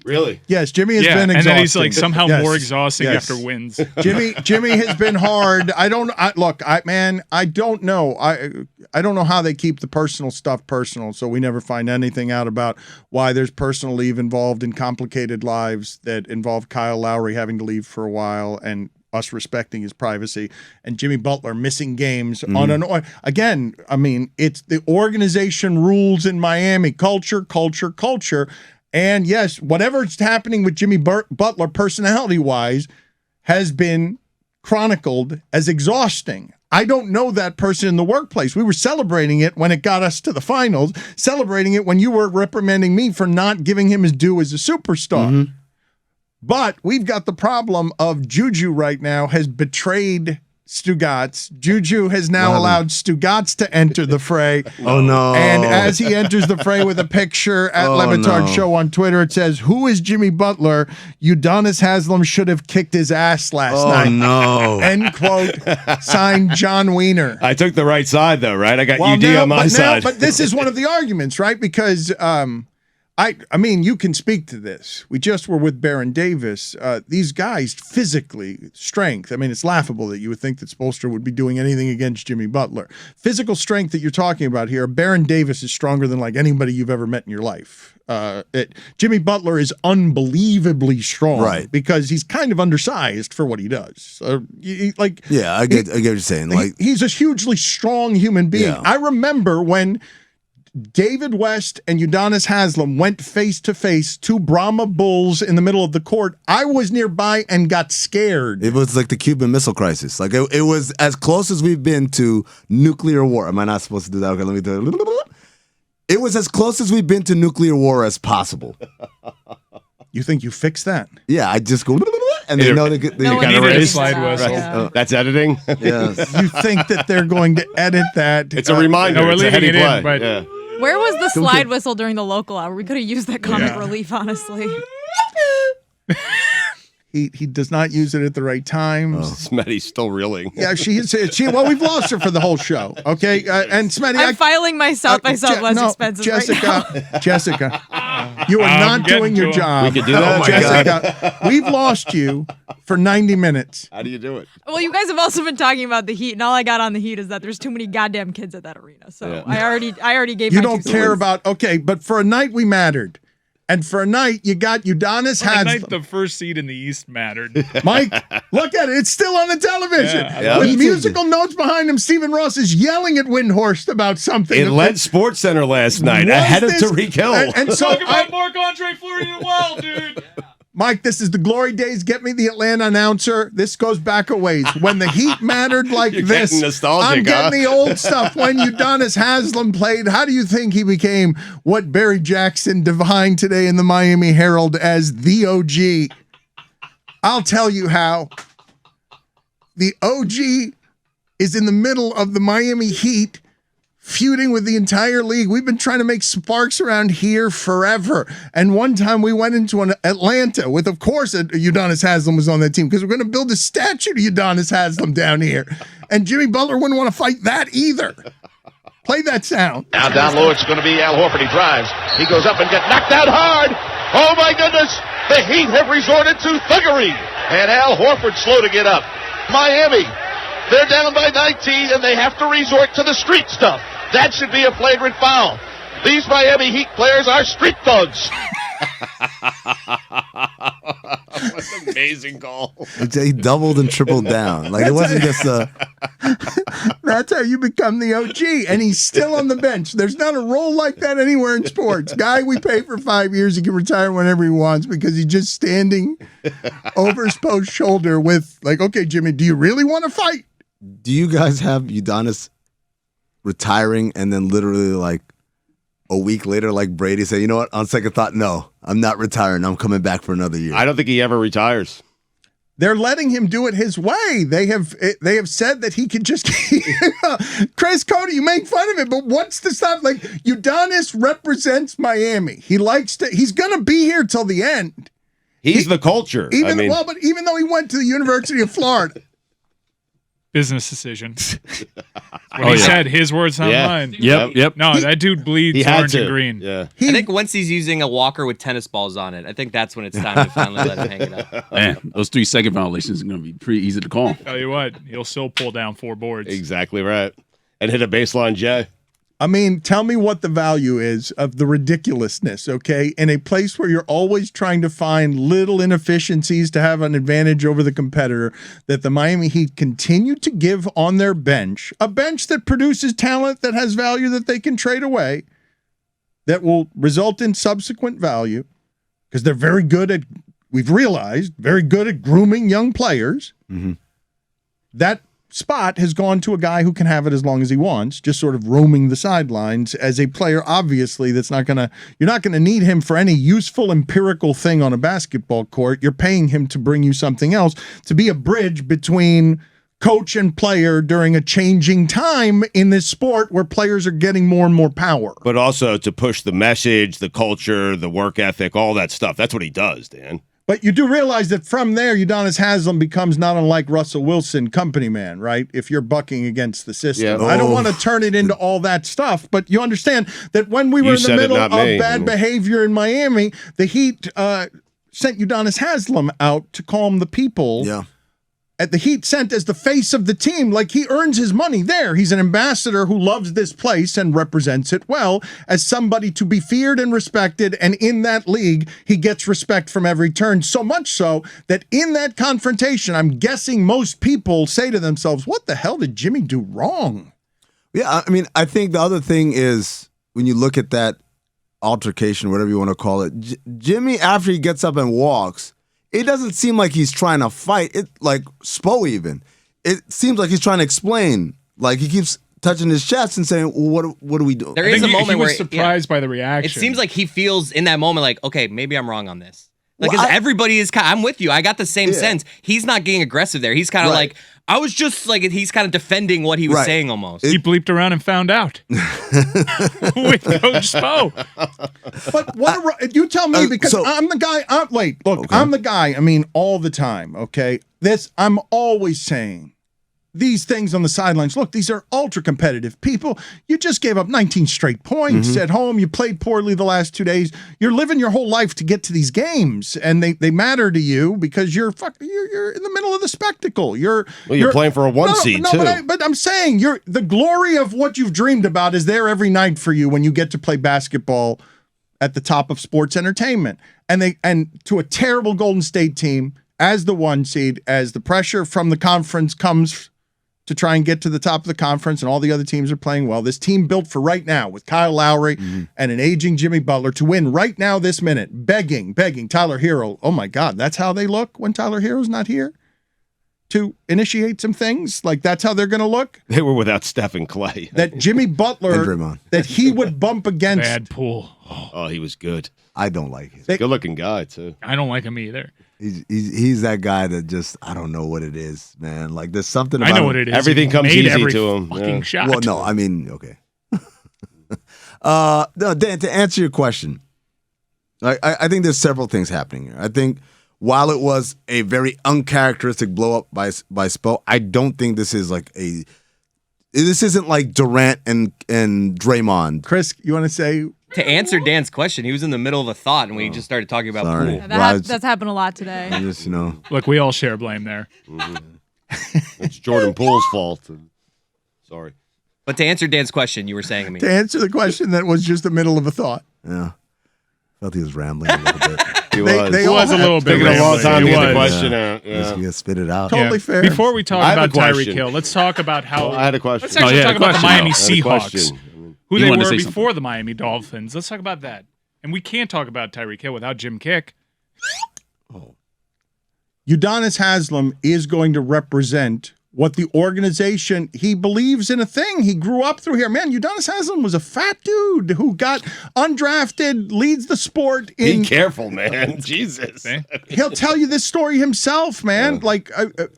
really?
Yes, Jimmy has been exhausting.
And then he's like somehow
Yes,
more exhausting
yes.
after wins.
Jimmy has been hard. I don't know. I don't know how they keep the personal stuff personal, so we never find anything out about why there's personal leave involved in complicated lives that involve Kyle Lowry having to leave for a while and us respecting his privacy, and Jimmy Butler missing games on again. I mean, it's the organization rules in Miami, culture. And yes, whatever's happening with Jimmy Butler personality-wise has been chronicled as exhausting. I don't know that person in the workplace. We were celebrating it when it got us to the finals, celebrating it when you were reprimanding me for not giving him his due as a superstar. Mm-hmm. But we've got the problem of Juju right now has betrayed Stugotz. Juju has now allowed Stugotz to enter the fray.
Oh, no.
And as he enters the fray with a picture at LeBatardShow on Twitter, it says, "Who is Jimmy Butler? Udonis Haslem should have kicked his ass last night."
Oh, no.
End quote. Signed, John Wiener.
I took the right side, though, right? I got UD on my side.
But this is one of the arguments, right? Because I mean, you can speak to this. We just were with Baron Davis. These guys, physically, strength. I mean, it's laughable that you would think that Spoelstra would be doing anything against Jimmy Butler. Physical strength that you're talking about here, Baron Davis is stronger than like anybody you've ever met in your life. Jimmy Butler is unbelievably strong, right? Because he's kind of undersized for what he does.
I get what you're saying. Like
he's a hugely strong human being. Yeah. I remember when David West and Udonis Haslem went face-to-face, two Brahma bulls in the middle of the court. I was nearby and got scared.
It was like the Cuban Missile Crisis. Like it was as close as we've been to nuclear war. Am I not supposed to do that? Okay, let me do it. It was as close as we've been to nuclear war as possible.
You think you fixed that?
Yeah, I just go, and they know they got
a raise slide whistle.
Yeah. That's editing?
Yes.
You think that they're going to edit that?
It's a reminder.
No, we're leaving it
play.
in, but...
Yeah.
Where was the slide whistle during the local hour? We could have used that comic relief, honestly.
He does not use it at the right times.
Smetty's still reeling.
Yeah, well, we've lost her for the whole show. Okay, and Smetty,
I'm filing my South by Southwest expenses
Jessica,
right now.
Jessica, you are not doing your job.
We could do that.
Jessica, we've lost you for 90 minutes.
How do you do it?
Well, you guys have also been talking about the Heat, and all I got on the Heat is that there's too many goddamn kids at that arena. So I already gave.
You
my
don't
2
care
cents.
about but for a night we mattered. And for a night, you got Udonis Haslem.
The first seed in the East mattered.
Mike, look at it. It's still on the television.
Yeah,
With musical notes behind him, Stephen Ross is yelling at Windhorst about something.
It led Sports Center last night ahead of Tyreek Hill.
And so
talk about Marc-Andre Fleury in a while, dude.
Mike, this is the glory days. Get me the Atlanta announcer. This goes back a ways. When the Heat mattered like this, I'm getting the old stuff. When Udonis Haslem played, how do you think he became what Barry Jackson divined today in the Miami Herald as the OG? I'll tell you how. The OG is in the middle of the Miami Heat, feuding with the entire league. We've been trying to make sparks around here forever. And one time we went into an Atlanta with, of course, Udonis Haslem was on that team because we're going to build a statue to Udonis Haslem down here. And Jimmy Butler wouldn't want to fight that either. Play that sound.
Now down low, it's going to be Al Horford. He drives. He goes up and gets knocked out hard. Oh, my goodness. The Heat have resorted to thuggery. And Al Horford slow to get up. Miami, they're down by 19, and they have to resort to the street stuff. That should be a flagrant foul. These Miami Heat players are street thugs.
What an amazing call.
He doubled and tripled down. Like, it wasn't just a...
That's how you become the OG. And he's still on the bench. There's not a role like that anywhere in sports. Guy we pay for 5 years, he can retire whenever he wants because he's just standing over his post shoulder with, like, okay, Jimmy, do you really want to fight?
Do you guys have Udonis retiring and then literally like a week later, like Brady said, you know what, on second thought, no, I'm not retiring. I'm coming back for another year.
I don't think he ever retires.
They're letting him do it his way. They have said that he can just Chris Cody, you make fun of it, but what's the stuff? Like, Udonis represents Miami. He's gonna be here till the end.
He's the culture.
But even though he went to the University of Florida.
Business decision. When he said his words, not mine.
Yep.
No, that dude bleeds orange and green.
Yeah.
I think once he's using a walker with tennis balls on it, I think that's when it's time to finally let him hang it up.
Man, those 3-second violations are going to be pretty easy to call.
Tell you what, he'll still pull down 4 boards.
Exactly right. And hit a baseline J.
I mean, tell me what the value is of the ridiculousness, okay? In a place where you're always trying to find little inefficiencies to have an advantage over the competitor, that the Miami Heat continue to give on their bench, a bench that produces talent that has value that they can trade away, that will result in subsequent value, because they're very good at, we've realized, very good at grooming young players. Mm-hmm. That spot has gone to a guy who can have it as long as he wants, just sort of roaming the sidelines as a player. Obviously, you're not gonna need him for any useful empirical thing on a basketball court. You're paying him to bring you something else, to be a bridge between coach and player during a changing time in this sport where players are getting more and more power.
But also to push the message, the culture, the work ethic, all that stuff. That's what he does, Dan.
But you do realize that from there, Udonis Haslem becomes not unlike Russell Wilson, company man, right? If you're bucking against the system.
Yeah.
I don't want to turn it into all that stuff, but you understand that when we were in the middle of bad behavior in Miami, the Heat sent Udonis Haslem out to calm the people.
Yeah.
At the Heat sent as the face of the team, like he earns his money there. He's an ambassador who loves this place and represents it well as somebody to be feared and respected. And in that league, he gets respect from every turn. So much so that in that confrontation, I'm guessing most people say to themselves, what the hell did Jimmy do wrong?
Yeah, I mean, I think the other thing is when you look at that altercation, whatever you want to call it, Jimmy, after he gets up and walks, it doesn't seem like he's trying to fight. It like Spo even. It seems like he's trying to explain. Like he keeps touching his chest and saying, well, what do we do?
There is a moment where surprised by the reaction.
It seems like he feels in that moment like, okay, maybe I'm wrong on this. Like, because everybody is I'm with you. I got the same sense. He's not getting aggressive there. He's kind of like, I was just like, he's kind of defending what he was saying almost.
He bleeped around and found out with Coach Spo.
But what you tell me, because I'm the guy. I'm the guy. I mean, all the time. Okay, I'm always saying these things on the sidelines. Look, these are ultra competitive people. You just gave up 19 straight points at home. You played poorly the last 2 days. You're living your whole life to get to these games, and they matter to you because you're in the middle of the spectacle. You're
playing for a one seed too.
But I'm saying the glory of what you've dreamed about is there every night for you when you get to play basketball at the top of sports entertainment, and to a terrible Golden State team as the one seed, as the pressure from the conference comes to try and get to the top of the conference, and all the other teams are playing well. This team built for right now with Kyle Lowry and an aging Jimmy Butler to win right now this minute, begging Tyler Hero. Oh my God, that's how they look when Tyler Hero's not here to initiate some things? Like that's how they're going to look?
They were without Steph and Clay.
That Jimmy Butler, that he would bump against.
Bad pool.
Oh, he was good.
I don't like him.
Good-looking guy, too.
I don't like him either.
He's that guy that just, I don't know what it is, man. Like there's something about
I know what it is.
Everything comes easy to him.
Fucking shot.
Well, no, I mean, okay. No, Dan, to answer your question, I think there's several things happening here. I think while it was a very uncharacteristic blow up by Spo, I don't think this is like this isn't like Durant and Draymond.
Chris, you want to say?
To answer Dan's question, he was in the middle of a thought, and we just started talking about pool.
Yeah, that's happened a lot today.
Just,
Look, we all share blame there.
It's Jordan Poole's fault. Sorry.
But to answer Dan's question, you were saying, I mean.
To answer the question that was just the middle of a thought.
Yeah. I felt he was rambling a little bit.
He was.
He was a little bit.
Taking a long time to get the
was.
question out.
Just gonna spit it out.
Totally fair.
Before we talk
I have
about
a
Tyreek
question.
Hill, let's talk about how.
I had a question.
Let's actually talk about the Miami
I had a
Seahawks,
question.
who
You
they
wanted to
were
say
before the Miami Dolphins. Let's talk about that. And we can't talk about Tyreek Hill without Jim Kick.
Udonis Haslem is going to represent what the organization, he believes in a thing. He grew up through here. Man, Udonis Haslem was a fat dude who got undrafted, leads the sport in.
Be careful, man. Jesus.
He'll tell you this story himself, man. Yeah. Like,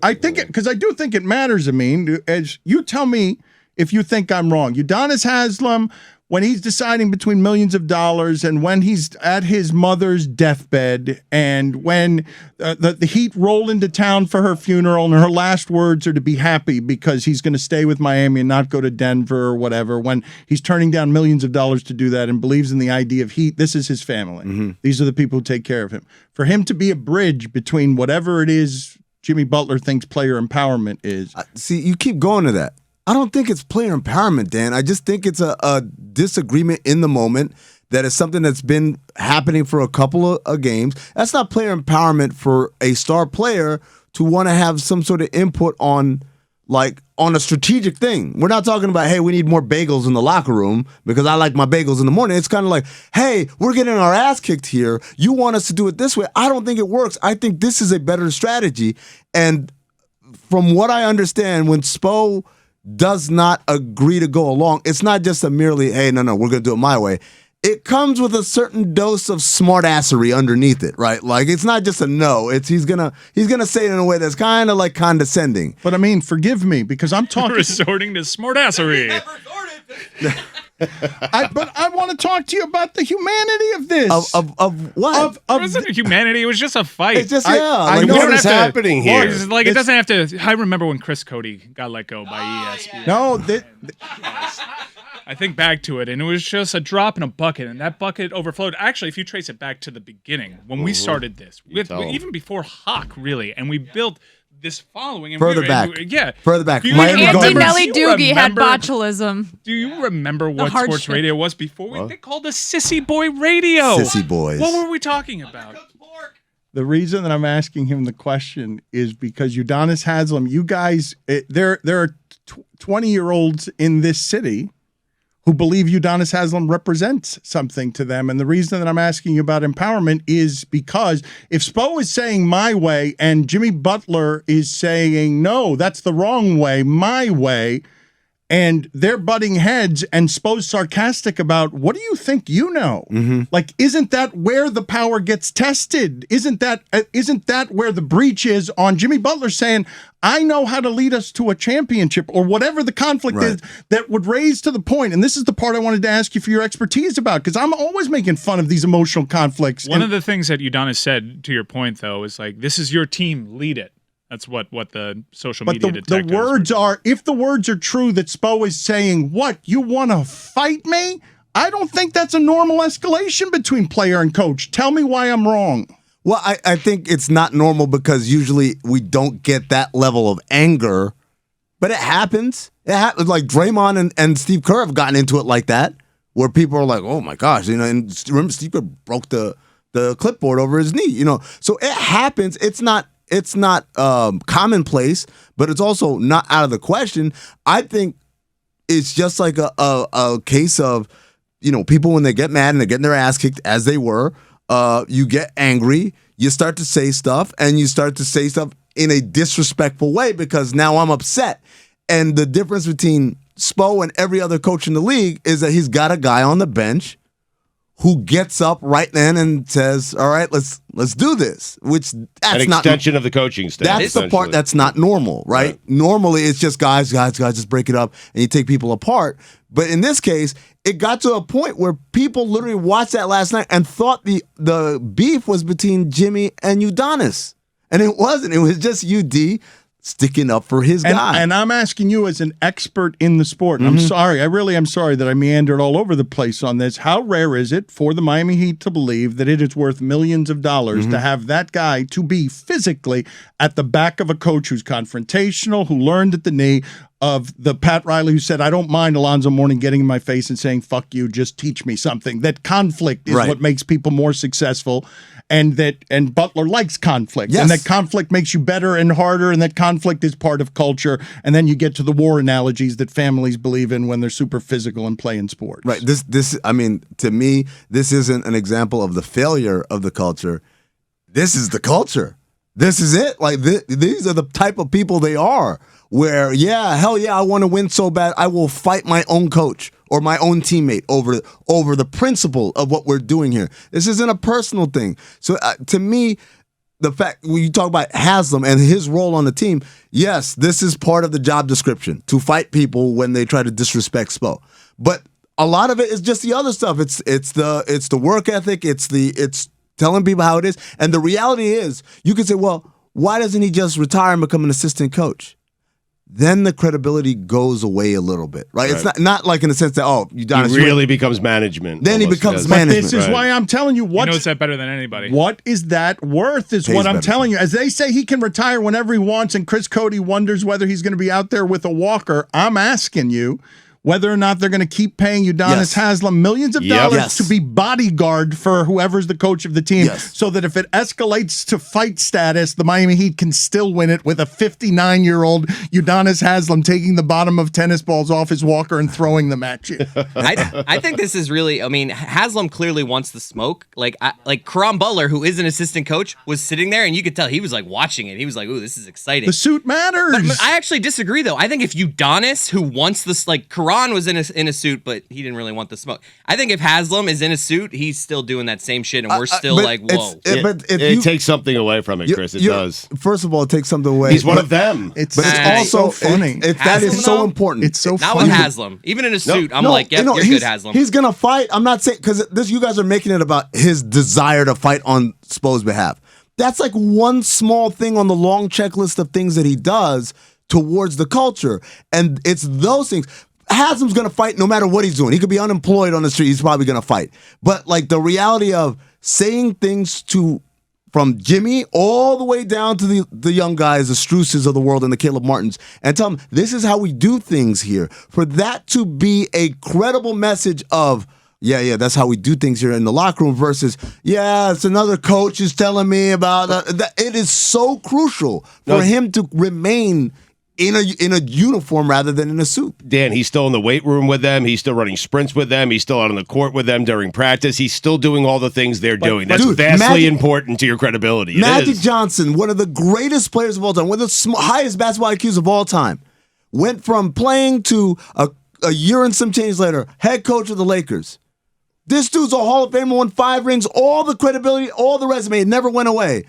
I think it, because I do think it matters, I mean, as you tell me if you think I'm wrong. Udonis Haslem, when he's deciding between millions of dollars and when he's at his mother's deathbed and when the Heat roll into town for her funeral and her last words are to be happy because he's going to stay with Miami and not go to Denver or whatever, when he's turning down millions of dollars to do that and believes in the idea of Heat, this is his family. Mm-hmm. These are the people who take care of him. For him to be a bridge between whatever it is Jimmy Butler thinks player empowerment is.
See, you keep going to that. I don't think it's player empowerment, Dan. I just think it's a disagreement in the moment that is something that's been happening for a couple of games. That's not player empowerment for a star player to want to have some sort of input on a strategic thing. We're not talking about, hey, we need more bagels in the locker room because I like my bagels in the morning. It's kind of like, hey, we're getting our ass kicked here. You want us to do it this way. I don't think it works. I think this is a better strategy. And from what I understand, when Spo does not agree to go along, it's not just a merely, hey, no, we're going to do it my way. It comes with a certain dose of smartassery underneath it, right? Like, it's not just a no. It's he's gonna say it in a way that's kind of like condescending.
But I mean, forgive me because I'm talking
resorting to smartassery.
But I want to talk to you about the humanity of this.
Of what?
It wasn't humanity. It was just a fight.
It's just
I
Like,
know
what is
that-
happening here?
It doesn't have to. I remember when Chris Cody got let go by ESPN.
No,
I think back to it, and it was just a drop in a bucket, and that bucket overflowed. Actually, if you trace it back to the beginning, when we started this, even before Hawk, really, and we built this following. And
Further back.
Further
back.
Do you
Miami
remember-
Auntie
Gardens.
Nelly
do you
Doogie had
remember-
botulism.
Do you remember what
hardship.
sports radio was before? They called us Sissy Boy Radio.
Sissy boys.
What were we talking about?
the reason that I'm asking him the question is because Udonis Haslem, you guys, there are 20-year-olds in this city who believe Udonis Haslem represents something to them. And the reason that I'm asking you about empowerment is because if Spo is saying my way and Jimmy Butler is saying, no, that's the wrong way, my way, and they're butting heads and Spo's sarcastic about, what do you think you know?
Mm-hmm.
Like, isn't that where the power gets tested? Isn't that where the breach is on Jimmy Butler saying, I know how to lead us to a championship, or whatever the conflict is that would raise to the point. And this is the part I wanted to ask you for your expertise about, because I'm always making fun of these emotional conflicts.
One of the things that Udonis said, to your point, though, is like, this is your team, lead it. That's what the social media detectives.
The words are, if the words are true that Spo is saying, what, you want to fight me? I don't think that's a normal escalation between player and coach. Tell me why I'm wrong.
Well, I think it's not normal because usually we don't get that level of anger, but it happens. It happens. Like Draymond and Steve Kerr have gotten into it like that, where people are like, oh my gosh, you know, and remember Steve Kerr broke the clipboard over his knee, you know. So it happens. It's not commonplace, but it's also not out of the question. I think it's just like a case of, you know, people when they get mad and they're getting their ass kicked, as they were, you get angry, you start to say stuff, and you start to say stuff in a disrespectful way because now I'm upset. And the difference between Spo and every other coach in the league is that he's got a guy on the bench who gets up right then and says, all right, let's do this, which that's
an extension of the coaching staff.
That's the part that's not normal, right? Normally, it's just guys, just break it up, and you take people apart. But in this case, it got to a point where people literally watched that last night and thought the beef was between Jimmy and Udonis. And it wasn't. It was just UD sticking up for his guy.
And I'm asking you as an expert in the sport, and I'm sorry, I really am sorry that I meandered all over the place on this. How rare is it for the Miami Heat to believe that it is worth millions of dollars to have that guy to be physically at the back of a coach who's confrontational, who learned at the knee of the Pat Riley who said, I don't mind Alonzo Mourning getting in my face and saying, fuck you, just teach me something. That conflict is what makes people more successful, and Butler likes conflict.
Yes.
And that conflict makes you better and harder, and that conflict is part of culture. And then you get to the war analogies that families believe in when they're super physical and playing sports.
Right. This I mean, to me, this isn't an example of the failure of the culture. This is the culture. This is it. Like, these are the type of people they are. Where, hell yeah, I want to win so bad, I will fight my own coach or my own teammate over the principle of what we're doing here. This isn't a personal thing. So to me, the fact when you talk about Haslem and his role on the team, yes, this is part of the job description, to fight people when they try to disrespect Spo. But a lot of it is just the other stuff. It's the work ethic. It's telling people how it is. And the reality is, you could say, well, why doesn't he just retire and become an assistant coach? Then the credibility goes away a little bit, right? It's not like in the sense that, Udonis
really becomes management.
Then he becomes management.
But this is why I'm telling you,
He knows that better than anybody.
What is that worth is what I'm telling you. As they say, he can retire whenever he wants, and Chris Cody wonders whether he's going to be out there with a walker. I'm asking you whether or not they're going to keep paying Udonis Haslem millions of dollars to be bodyguard for whoever's the coach of the team, so that if it escalates to fight status, the Miami Heat can still win it with a 59-year-old Udonis Haslem taking the bottom of tennis balls off his walker and throwing them at you.
I think this is really, I mean, Haslem clearly wants the smoke. Like Caron Butler, who is an assistant coach, was sitting there, and you could tell he was like watching it. He was like, ooh, this is exciting.
The suit matters.
But I actually disagree, though. I think if Udonis, who wants this, like Caron Ron was in a suit, but he didn't really want the smoke. I think if Haslem is in a suit, he's still doing that same shit, and we're still like, whoa.
It takes something away from it, Chris. It does.
First of all, it takes something away.
He's one of them.
It's
also
so funny.
That is so important.
It's so
Not
funny.
with Haslem. Even in a suit, I'm like, yep, you're good, Haslem.
He's gonna fight. I'm not saying because this. You guys are making it about his desire to fight on Spo's behalf. That's like one small thing on the long checklist of things that he does towards the culture, and it's those things. Haslem's gonna fight no matter what he's doing. He could be unemployed on the street. He's probably gonna fight. But like the reality of saying things from Jimmy all the way down to the young guys, the Struces of the world and the Caleb Martins, and tell them this is how we do things here. For that to be a credible message of, yeah, that's how we do things here in the locker room versus, it's another coach is telling me about that. It is so crucial for him to remain in a uniform rather than in a suit.
Dan, he's still in the weight room with them. He's still running sprints with them. He's still out on the court with them during practice. He's still doing all the things they're doing. That's vastly important to your credibility.
Magic Johnson, one of the greatest players of all time, one of the highest basketball IQs of all time, went from playing to a year and some change later, head coach of the Lakers. This dude's a Hall of Famer, won 5 rings, all the credibility, all the resume, it never went away.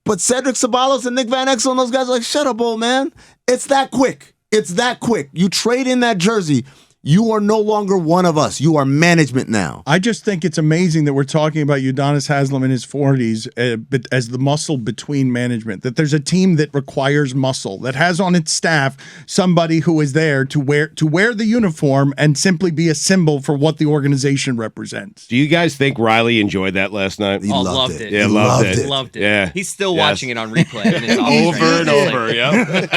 But Cedric Ceballos and Nick Van Exel and those guys are like, shut up, old man. It's that quick. It's that quick. You trade in that jersey, you are no longer one of us. You are management now.
I just think it's amazing that we're talking about Udonis Haslem in his 40s as the muscle between management, that there's a team that requires muscle, that has on its staff somebody who is there to wear the uniform and simply be a symbol for what the organization represents.
Do you guys think Riley enjoyed that last night?
He loved it.
Yeah, loved it.
Loved it.
Yeah.
He's still watching it on replay. In his
Over and over, yep.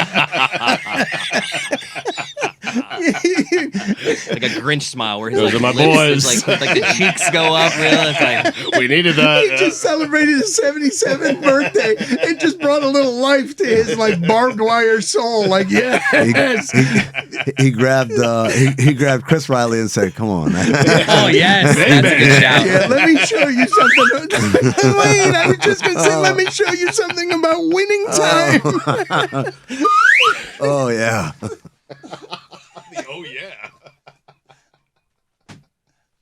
Like a Grinch smile where his
Those
like,
are my
lips,
boys.
like the cheeks go up. Really, it's like,
We needed that.
He just celebrated his 77th birthday. It just brought a little life to his like barbed wire soul. Like, yes.
He grabbed Chris Riley and said, "Come on."
oh yes, that's a good shout.
Yeah, let me show you something. Wait, I was just gonna say, let me show you something about winning time.
Oh yeah.